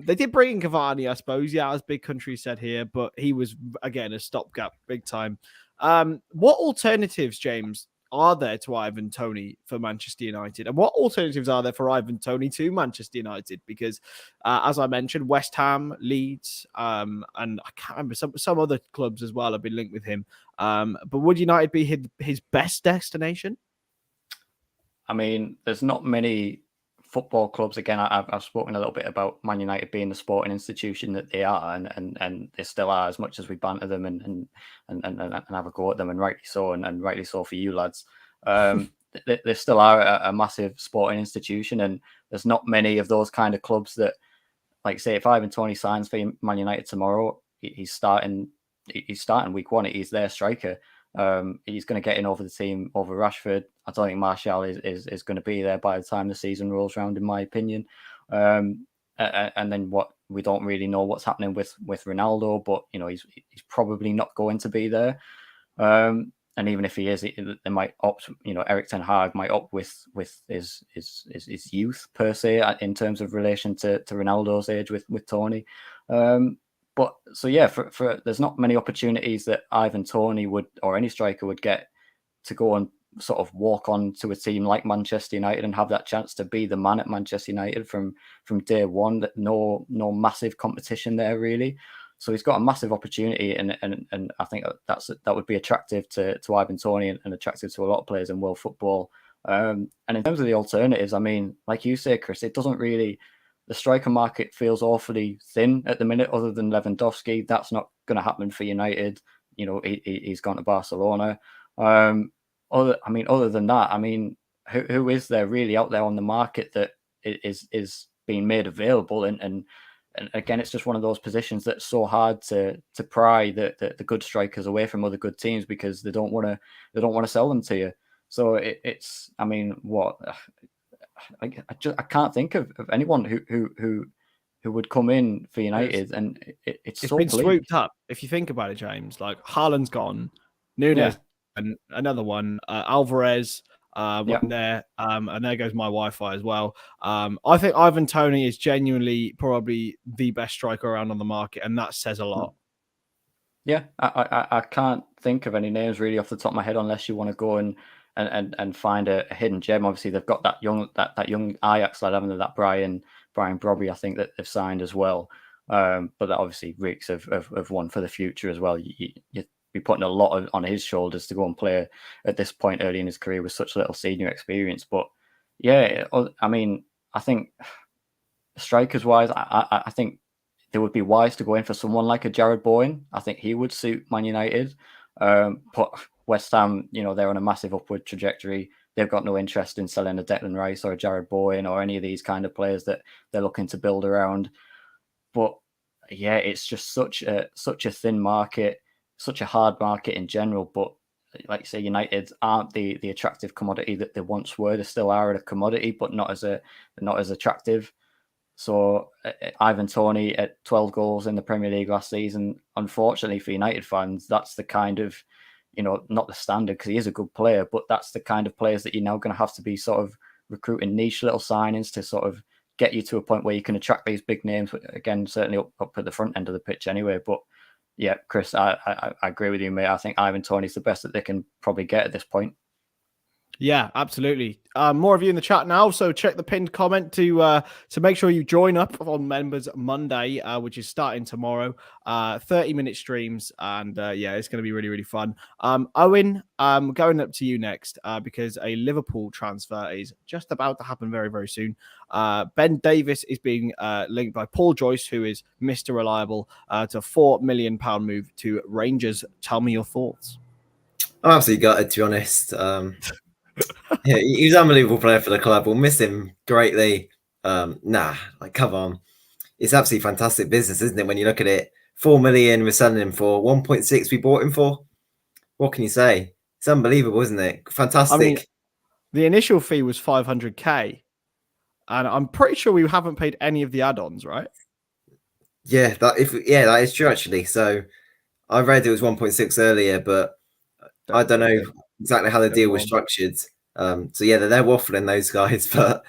they did bring in Cavani, I suppose. Yeah, as Big Country said here, but he was again a stopgap, big time. What alternatives, James, are there to Ivan Toney for Manchester United, and what alternatives are there for Ivan Toney to Manchester United? Because, as I mentioned, West Ham, Leeds, and I can't remember some other clubs as well have been linked with him. But would United be his best destination? I mean, there's not many football clubs. Again, I've spoken a little bit about Man United being the sporting institution that they are, and they still are, as much as we banter them and have a go at them, and rightly so, and rightly so for you lads. They still are a massive sporting institution, and there's not many of those kind of clubs that, like, say, if Ivan Toney signs for Man United tomorrow, he's starting week one. He's their striker. He's going to get in over the team over Rashford. I don't think Martial is going to be there by the time the season rolls around, in my opinion. And then what we don't really know what's happening with Ronaldo, but he's probably not going to be there. And even if he is, they might opt. Erik ten Hag might opt with his youth per se in terms of relation to Ronaldo's age with Tony. But so yeah, for there's not many opportunities that Ivan Toney would, or any striker would get, to go and sort of walk on to a team like Manchester United and have that chance to be the man at Manchester United from day one. That no massive competition there really. So he's got a massive opportunity, and I think that would be attractive to Ivan Toney and attractive to a lot of players in world football. And in terms of the alternatives, I mean, like you say, Chris, it doesn't really. The striker market feels awfully thin at the minute, other than Lewandowski. That's not going to happen for United. He's gone to Barcelona. Other than that, I mean, who is there really out there on the market that is being made available? And again, it's just one of those positions that's so hard to pry the good strikers away from other good teams, because they don't want to sell them to you. So it's I mean, what I can't think of anyone who would come in for United, and it's so been bleak. swooped up. If you think about it, James, like Haaland's gone, Nunes, and another one, Alvarez. Went there, and there goes my Wi-Fi as well. I think Ivan Toney is genuinely probably the best striker around on the market, and that says a lot. Yeah, I can't think of any names really off the top of my head, unless you want to go and find a hidden gem. Obviously, they've got that young Ajax lad, haven't they? That Brian Brobby, I think, that they've signed as well. But that obviously reeks of one for the future as well. You'd be putting a lot on his shoulders to go and play at this point early in his career with such little senior experience. But yeah, I mean, I think strikers wise, I think they would be wise to go in for someone like a Jared Bowen. I think he would suit Man United. But West Ham, they're on a massive upward trajectory. They've got no interest in selling a Declan Rice or a Jared Bowen or any of these kind of players that they're looking to build around. But yeah, it's just such a thin market, such a hard market in general. But like you say, United aren't the attractive commodity that they once were. They still are a commodity, but not as attractive. So Ivan Toney at 12 goals in the Premier League last season, unfortunately for United fans, that's the kind of, not the standard, because he is a good player, but that's the kind of players that you're now going to have to be sort of recruiting niche little signings to sort of get you to a point where you can attract these big names. Again, certainly up at the front end of the pitch anyway. But yeah, Chris, I agree with you, mate. I think Ivan Toney's the best that they can probably get at this point. Yeah, absolutely. More of you in the chat now, so check the pinned comment to make sure you join up on Members Monday, which is starting tomorrow. 30-minute streams, and yeah, it's going to be really, really fun. Owen, going up to you next, because a Liverpool transfer is just about to happen very, very soon. Ben Davis is being linked by Paul Joyce, who is Mr. Reliable, to a £4 million move to Rangers. Tell me your thoughts. I'm absolutely gutted, to be honest. Yeah, he's an unbelievable player for the club. We'll miss him greatly. Come on. It's absolutely fantastic business, isn't it? When you look at it, 4 million we're selling him for, 1.6 we bought him for. What can you say? It's unbelievable, isn't it? Fantastic. I mean, the initial fee was 500k, and I'm pretty sure we haven't paid any of the add-ons, right? Yeah, that is true actually. So I read it was 1.6 earlier, but I don't know exactly how the deal was structured. So yeah, they're waffling, those guys, but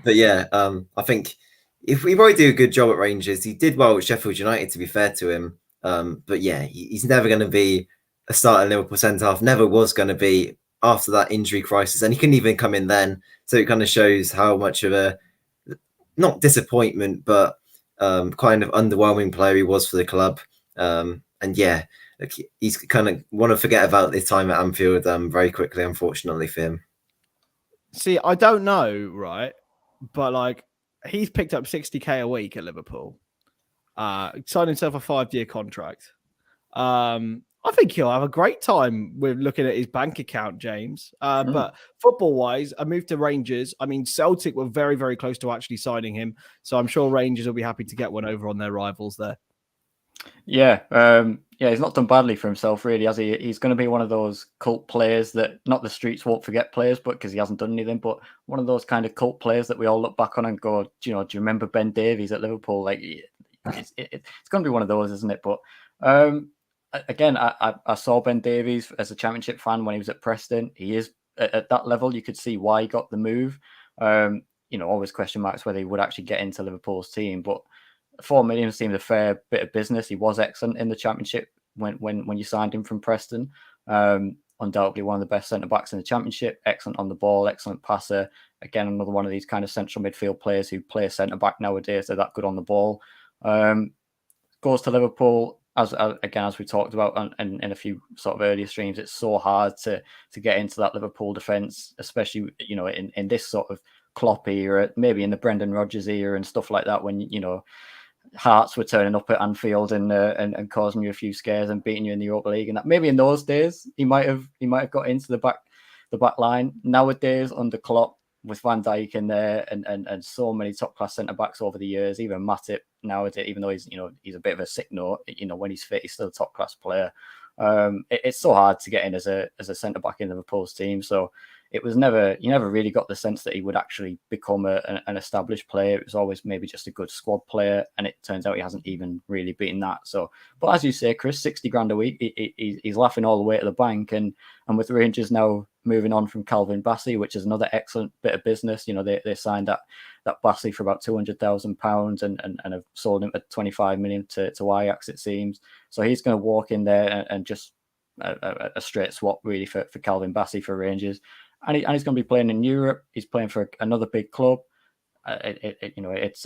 yeah, I think if we probably do a good job at Rangers, he did well at Sheffield United, to be fair to him. But yeah, he's never going to be a starting Liverpool centre half. Never was going to be after that injury crisis, and he couldn't even come in then. So it kind of shows how much of a not disappointment, but kind of underwhelming player he was for the club. And yeah. He's kind of want to forget about this time at Anfield very quickly, unfortunately for him. See, I don't know, right? But like, he's picked up 60k a week at Liverpool, signed himself a 5-year contract. I think he'll have a great time with looking at his bank account, James. But football-wise, a move to Rangers. I mean, Celtic were very, very close to actually signing him, so I'm sure Rangers will be happy to get one over on their rivals there. Yeah, he's not done badly for himself, really, has he? He's going to be one of those cult players that not the streets won't forget players, but because he hasn't done anything, but one of those kind of cult players that we all look back on and go, do you remember Ben Davies at Liverpool? Like, it's going to be one of those, isn't it? But again, I saw Ben Davies as a Championship fan when he was at Preston. He is at that level. You could see why he got the move. Always question marks whether he would actually get into Liverpool's team, but 4 million seemed a fair bit of business. He was excellent in the Championship when you signed him from Preston. Undoubtedly one of the best centre-backs in the Championship. Excellent on the ball, excellent passer. Again, another one of these kind of central midfield players who play centre-back nowadays. They're that good on the ball. Goes to Liverpool, as we talked about in a few sort of earlier streams. It's so hard to get into that Liverpool defence, especially, in this sort of Klopp era, maybe in the Brendan Rodgers era and stuff like that, when, Hearts were turning up at Anfield and causing you a few scares and beating you in the Europa League, and that maybe in those days he might have got into the back line. Nowadays, under Klopp, with Van Dijk in there and so many top class centre backs over the years, even Matip nowadays, even though he's a bit of a sick note, when he's fit, he's still a top class player. It's so hard to get in as a centre back in Liverpool's team. So it was you never really got the sense that he would actually become an established player. It was always maybe just a good squad player, and it turns out he hasn't even really beaten that. So, but as you say, Chris, 60 grand a week, he's laughing all the way to the bank, and with Rangers now moving on from Calvin Bassey, which is another excellent bit of business. They signed that Bassey for about £200,000 and have sold him at 25 million to Ajax, it seems. So he's going to walk in there and just a straight swap really for Calvin Bassey for Rangers. And he's going to be playing in Europe. He's playing for another big club. It's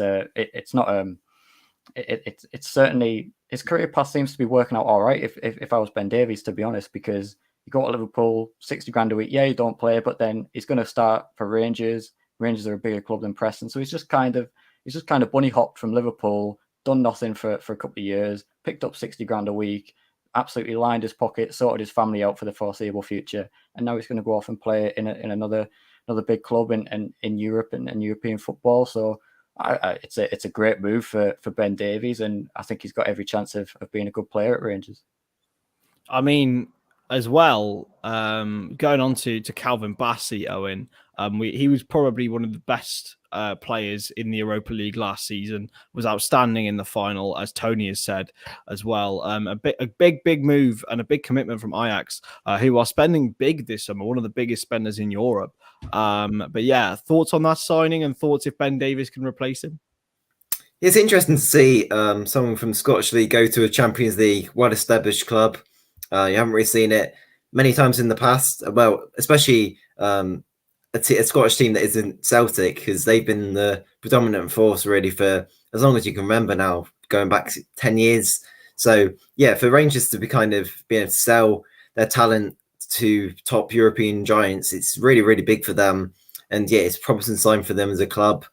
certainly, his career path seems to be working out all right. If I was Ben Davies, to be honest, because you go to Liverpool, 60 grand a week. Yeah, you don't play, but then he's going to start for Rangers. Rangers are a bigger club than Preston, so he's just kind of bunny hopped from Liverpool, done nothing for a couple of years, picked up 60 grand a week, absolutely lined his pocket, sorted his family out for the foreseeable future, and now he's going to go off and play in another big club in Europe and European football. So it's a great move for Ben Davies, and I think he's got every chance of being a good player at Rangers. I mean, as well, going on to Calvin Bassey, Owen, he was probably one of the best players in the Europa League last season, was outstanding in the final, as Tony has said as well. A big move and a big commitment from Ajax, who are spending big this summer, one of the biggest spenders in Europe. But yeah, thoughts on that signing and thoughts if Ben Davies can replace him? It's interesting to see someone from Scottish League go to a Champions League well-established club. You haven't really seen it many times in the past. Well, especially a Scottish team that isn't Celtic, because they've been the predominant force really for as long as you can remember now, going back 10 years. So yeah, for Rangers to be kind of being able to sell their talent to top European giants, it's really, really big for them. And yeah, it's a promising sign for them as a club.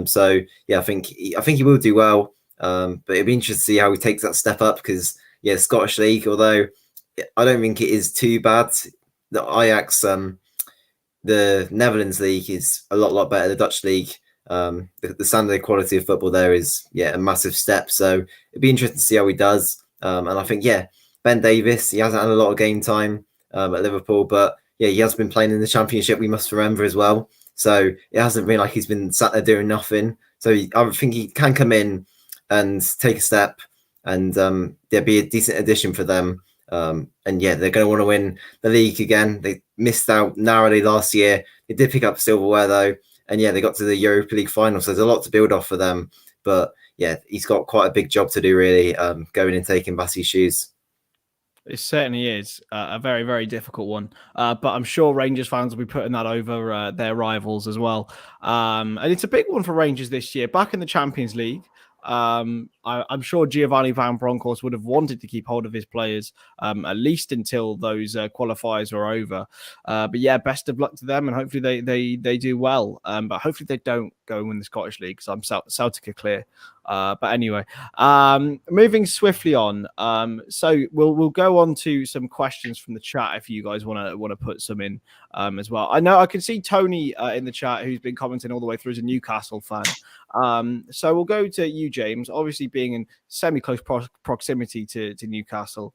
So yeah, I think he will do well. But it'd be interesting to see how he takes that step up, because yeah, Scottish League, although I don't think it is too bad. The Ajax, the Netherlands League is a lot better. The Dutch League, the standard quality of football there is a massive step. So it'd be interesting to see how he does. And I think Ben Davies, he hasn't had a lot of game time at Liverpool, but yeah, he has been playing in the Championship, we must remember as well. So it hasn't been like he's been sat there doing nothing. So I think he can come in and take a step, and be a decent addition for them. And yeah, they're going to want to win the league again. They missed out narrowly last year. They did pick up silverware though, and yeah, they got to the Europa League final. So there's a lot to build off for them. But yeah, he's got quite a big job to do really, going and taking Bassey's shoes. It certainly is a very, very difficult one. But I'm sure Rangers fans will be putting that over their rivals as well. And it's a big one for Rangers this year. Back in the Champions League, I'm sure Giovanni Van Bronckhorst would have wanted to keep hold of his players at least until those qualifiers were over. But yeah, best of luck to them, and hopefully they do well. But hopefully they don't go and win the Scottish League, because Celtic are clear. But anyway, moving swiftly on. So we'll go on to some questions from the chat if you guys want to put some in as well. I know I can see Tony in the chat who's been commenting all the way through as a Newcastle fan. So we'll go to you, James. Obviously, being in semi-close proximity to Newcastle,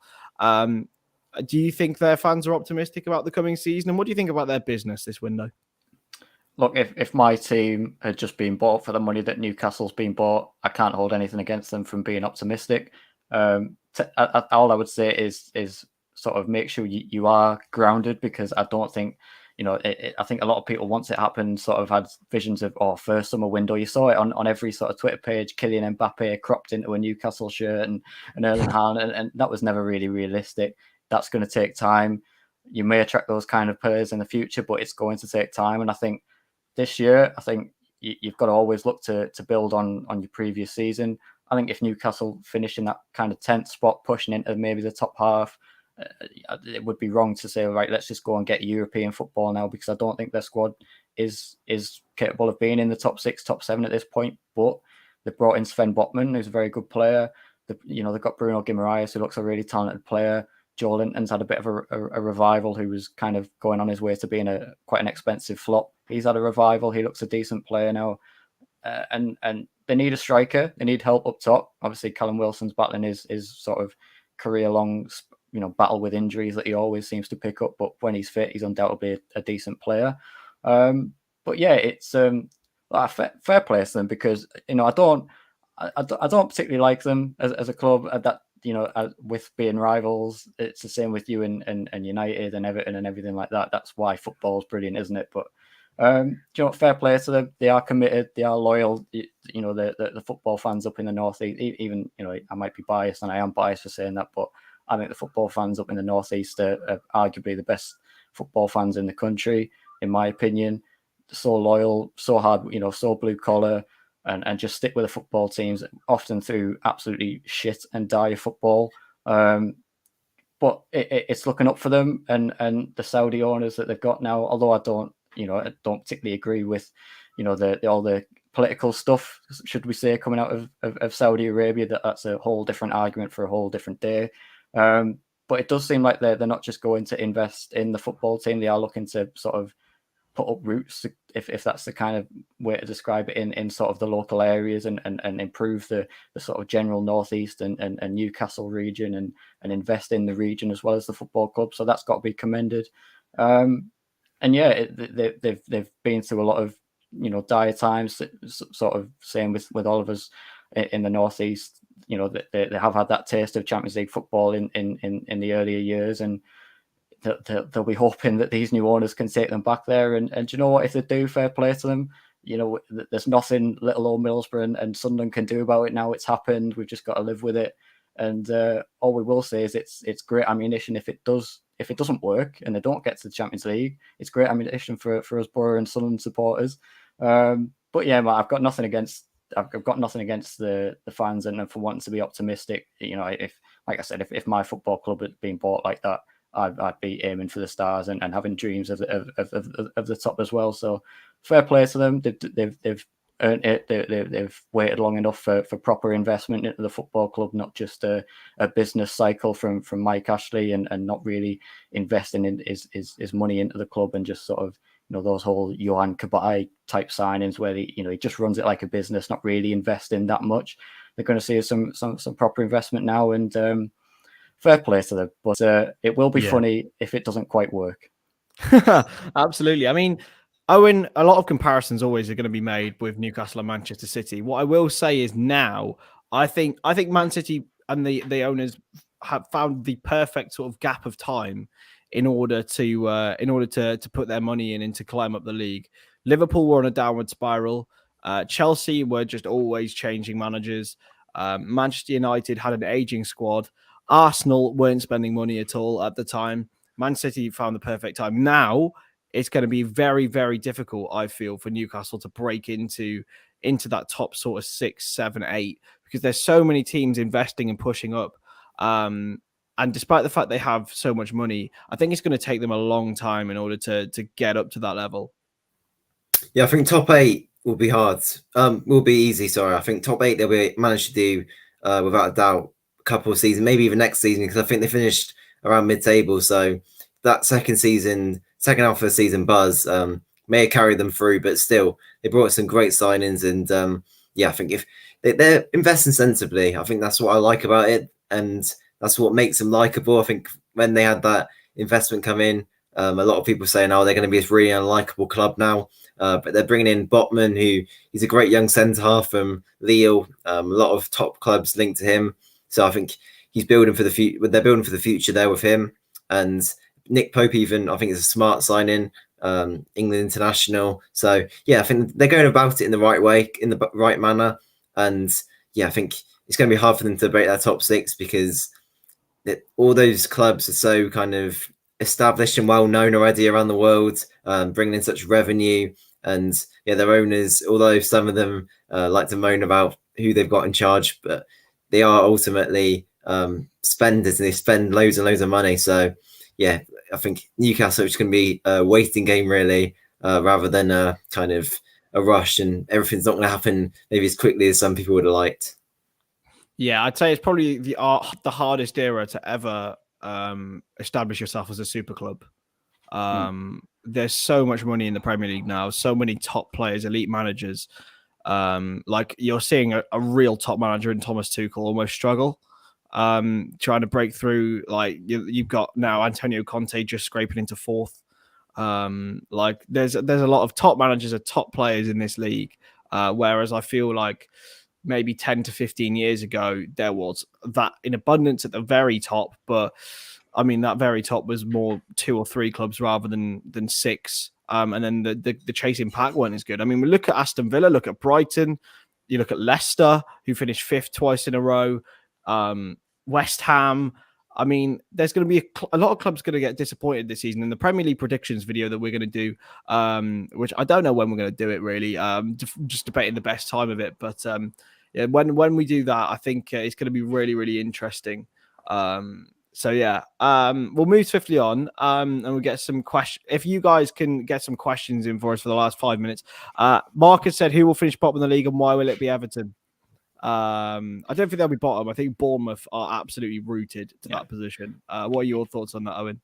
do you think their fans are optimistic about the coming season? And what do you think about their business this window? Look, if my team had just been bought for the money that Newcastle's been bought, I can't hold anything against them from being optimistic. All I would say is sort of make sure you are grounded, because I don't think, I think a lot of people, once it happened, sort of had visions of, first summer window. You saw it on every sort of Twitter page, Kylian Mbappe cropped into a Newcastle shirt and Erling Haaland, and that was never really realistic. That's going to take time. You may attract those kind of players in the future, but it's going to take time. And I think this year, I think you've got to always look to build on your previous season. I think if Newcastle finish in that kind of 10th spot, pushing into maybe the top half, it would be wrong to say, right, let's just go and get European football now, because I don't think their squad is capable of being in the top 6, top 7 at this point. But they brought in Sven Botman, who's a very good player. They've got Bruno Guimaraes, who looks a really talented player. Joe Linton's had a bit of a revival, who was kind of going on his way to being quite an expensive flop. He's had a revival. He looks a decent player now. And they need a striker. They need help up top. Obviously, Callum Wilson's battling his sort of career-long battle with injuries that he always seems to pick up. But when he's fit, he's undoubtedly a decent player. But yeah, it's a fair play to them, because I don't particularly like them as a club. With being rivals, it's the same with you and United and Everton and everything like that. That's why football's brilliant, isn't it? But fair play to them. They are committed. They are loyal. The football fans up in the northeast. Even I might be biased, and I am biased for saying that, but I think the football fans up in the northeast are arguably the best football fans in the country, in my opinion. So loyal, so hard, so blue collar. And just stick with the football teams, often through absolutely shit and dire football. But it's looking up for them and the Saudi owners that they've got now. Although I don't particularly agree with, all the political stuff, should we say, coming out of Saudi Arabia. That's a whole different argument for a whole different day. But it does seem like they're not just going to invest in the football team. They are looking to sort of put up roots, if that's the kind of way to describe it, in sort of the local areas and improve the sort of general northeast and Newcastle region and invest in the region as well as the football club. So that's got to be commended. And yeah, they've been through a lot of dire times. Sort of same with all of us in the northeast. They have had that taste of Champions League football in the earlier years, and they'll be hoping that these new owners can take them back there. And you know what? If they do, fair play to them. There's nothing little old Middlesbrough and Sunderland can do about it now. It's happened. We've just got to live with it. And all we will say is it's great ammunition if it doesn't work and they don't get to the Champions League. It's great ammunition for us Borough and Sunderland supporters. But yeah, Matt, I've got nothing against the fans and for wanting to be optimistic. If, like I said, if my football club had been bought like that, I'd be aiming for the stars and having dreams of the top as well. So fair play to them. They've earned it. They've waited long enough for proper investment into the football club, not just a business cycle from Mike Ashley and not really investing in his money into the club and just sort of those whole Johan Kabay type signings where he just runs it like a business, not really investing that much. They're going to see some proper investment now, and fair play to them, but it will be funny if it doesn't quite work. Absolutely. I mean, Owen, a lot of comparisons always are going to be made with Newcastle and Manchester City. What I will say is now, I think Man City and the owners have found the perfect sort of gap of time in order to put their money in and to climb up the league. Liverpool were on a downward spiral. Chelsea were just always changing managers. Manchester United had an aging squad. Arsenal weren't spending money at all at the time. Man City found the perfect time. Now it's going to be very, very difficult, I feel, for Newcastle to break into that top sort of 6, 7, 8, because there's so many teams investing and pushing up. And despite the fact they have so much money, I think it's going to take them a long time in order to get up to that level. Yeah, I think top 8 will be hard. Will be easy. Sorry, I think top 8 they'll be managed to do without a doubt. A couple of seasons, maybe even next season, because I think they finished around mid-table. So that second half of the season buzz may have carried them through, but still they brought some great signings. And yeah, I think if they're investing sensibly, I think that's what I like about it, and that's what makes them likable. I think when they had that investment come in, a lot of people saying, "Oh, they're going to be this really unlikable club now." But they're bringing in Botman, who he's a great young centre half from Lille. A lot of top clubs linked to him, so I think he's building for the future. They're building for the future there with him, and Nick Pope even I think is a smart signing. England international. So yeah, I think they're going about it in the right way, in the right manner, and yeah, I think it's going to be hard for them to break their top 6 because all those clubs are so kind of established and well known already around the world, bringing in such revenue. And yeah, their owners, although some of them like to moan about who they've got in charge, but they are ultimately spenders and they spend loads and loads of money. So yeah, I think Newcastle is going to be a waiting game really, rather than a kind of a rush, and everything's not going to happen maybe as quickly as some people would have liked. Yeah, I'd say it's probably the hardest era to ever establish yourself as a super club. There's so much money in the Premier League now, so many top players, elite managers. Like you're seeing a real top manager in Thomas Tuchel almost struggle, trying to break through. Like you've got now Antonio Conte just scraping into 4th. Like there's a lot of top managers, top players in this league. Whereas I feel like maybe 10 to 15 years ago, there was that in abundance at the very top. But I mean, that very top was more 2 or 3 clubs rather than 6. And then the chasing pack one is good. I mean, we look at Aston Villa, look at Brighton, you look at Leicester, who finished 5th twice in a row, West Ham. I mean, there's going to be a lot of clubs going to get disappointed this season. In the Premier League predictions video that we're going to do, which I don't know when we're going to do it really, just debating the best time of it. But yeah, when we do that, I think it's going to be really, really interesting. So yeah, we'll move swiftly on, and we'll get some questions. If you guys can get some questions in for us for the last 5 minutes. Marcus said, "Who will finish bottom of the league, and why will it be Everton?" I don't think they'll be bottom. I think Bournemouth are absolutely rooted to that position. What are your thoughts on that, Owen?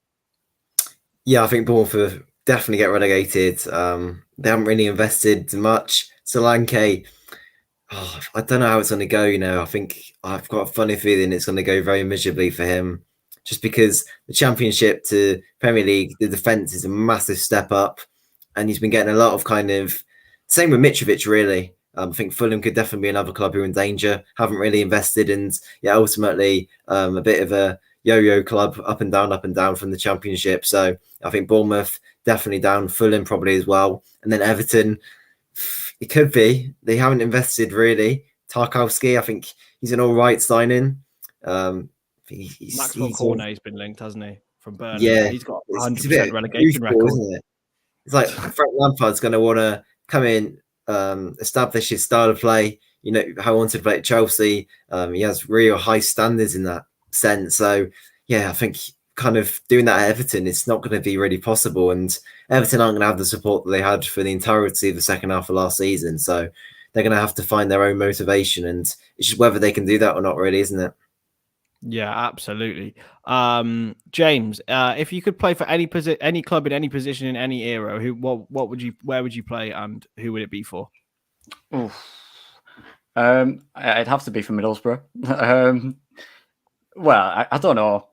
Yeah, I think Bournemouth definitely get relegated. They haven't really invested much. Solanke, I don't know how it's going to go. I think I've got a funny feeling it's going to go very miserably for him, just because the Championship to Premier League, the defence is a massive step up, and he's been getting a lot of kind of same with Mitrovic really. I think Fulham could definitely be another club who are in danger. Haven't really invested, and yeah, ultimately a bit of a yo-yo club, up and down from the Championship. So I think Bournemouth definitely down, Fulham probably as well, and then Everton. It could be. They haven't invested really. Tarkowski, I think he's an all right signing. Maxwell Cornet's been linked, hasn't he? From Burnley. Yeah, he's got 100% relegation record, isn't it? It's like Frank Lampard's going to want to come in, establish his style of play. How he wanted to play at Chelsea. He has real high standards in that sense. So yeah, I think kind of doing that at Everton, it's not going to be really possible. And Everton aren't going to have the support that they had for the entirety of the second half of last season. So they're going to have to find their own motivation, and it's just whether they can do that or not, really, isn't it? Yeah, absolutely. James, if you could play for any club in any position in any era, where would you play, and who would it be for? It'd have to be for Middlesbrough. Well, I don't know.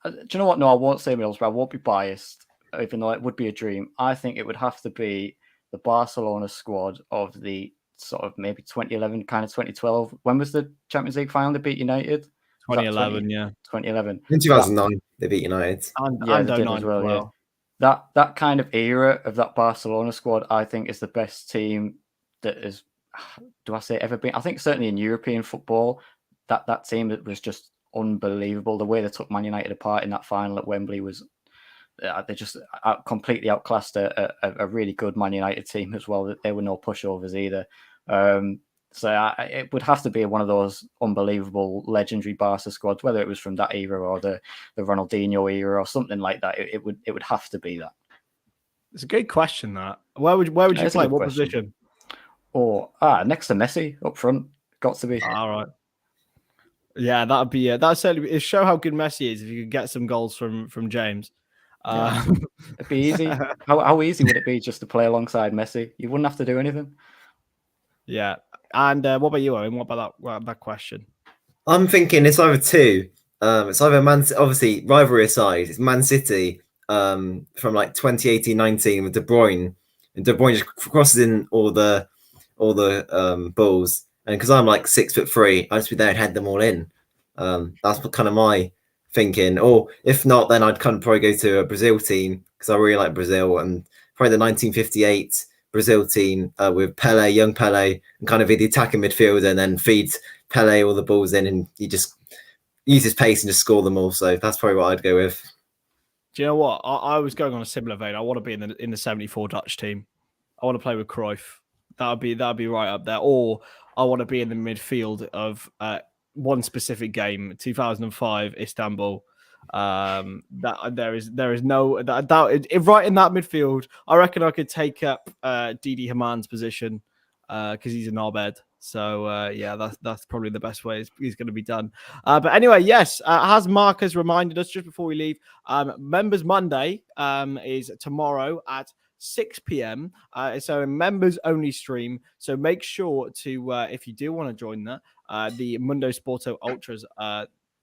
Do you know what? No, I won't say Middlesbrough. I won't be biased, even though it would be a dream. I think it would have to be the Barcelona squad of the sort of maybe 2011, kind of 2012. When was the Champions League final? They beat United. 2011, yeah. 2011. In 2009, they beat United. And they did 09 as well. Yeah. That kind of era of that Barcelona squad, I think, is the best team that is. Do I say ever been? I think certainly in European football, that team that was just unbelievable. The way they took Man United apart in that final at Wembley was. They just completely outclassed a really good Man United team as well. There were no pushovers either. So it would have to be one of those unbelievable, legendary Barca squads, whether it was from that era or the Ronaldinho era or something like that. It would have to be that. It's a good question. That where would you play? What position? Or next to Messi up front, got to be. All right. Yeah, that'd be that certainly it show how good Messi is if you could get some goals from James. It'd be easy. How easy would it be just to play alongside Messi? You wouldn't have to do anything. Yeah. And what about you, Owen? What about that question? I'm thinking it's either two. It's either obviously rivalry aside, it's Man City from like 2018-19 with De Bruyne, and De Bruyne just crosses in all the balls, and because I'm like 6'3", I'd just be there and head them all in. That's kind of my thinking. Or if not, then I'd kind of probably go to a Brazil team because I really like Brazil, and probably the 1958 Brazil team with Pele, young Pele, and kind of be the attacking midfielder, and then feed Pele all the balls in, and he just use his pace and just score them all. So that's probably what I'd go with. Do you know what? I was going on a similar vein. I want to be in the 74 Dutch team. I want to play with Cruyff. That'd be right up there. Or I want to be in the midfield of one specific game, 2005 Istanbul. That there is no that right in that midfield. I reckon I could take up Didi Haman's position because he's a knobhead. So yeah, that's probably the best way he's going to be done. But anyway, yes, as Mark has reminded us just before we leave, Members Monday is tomorrow at 6 p.m. So a members only stream. So make sure to if you do want to join that, the Mundo Sporto Ultras.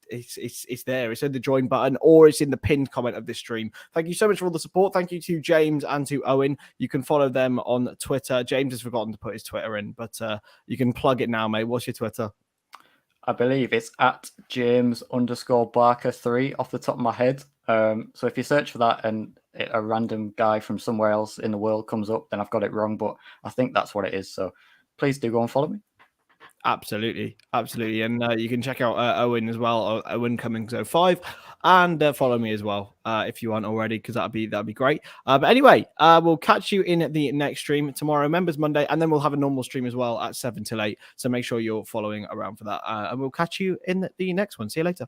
It's there. It's in the join button or it's in the pinned comment of this stream. Thank you so much for all the support. Thank you to James and to Owen. You can follow them on Twitter. James has forgotten to put his Twitter in, but you can plug it now, mate. What's your Twitter? I believe it's at James_Barker3 off the top of my head. So if you search for that and a random guy from somewhere else in the world comes up, then I've got it wrong, but I think that's what it is. So please do go and follow me. Absolutely. And you can check out Owen as well, Owen Cummings 05, and follow me as well if you aren't already, because that'd be great. But anyway, we'll catch you in the next stream tomorrow, Members Monday, and then we'll have a normal stream as well at 7 till 8. So make sure you're following around for that, and we'll catch you in the next one. See you later.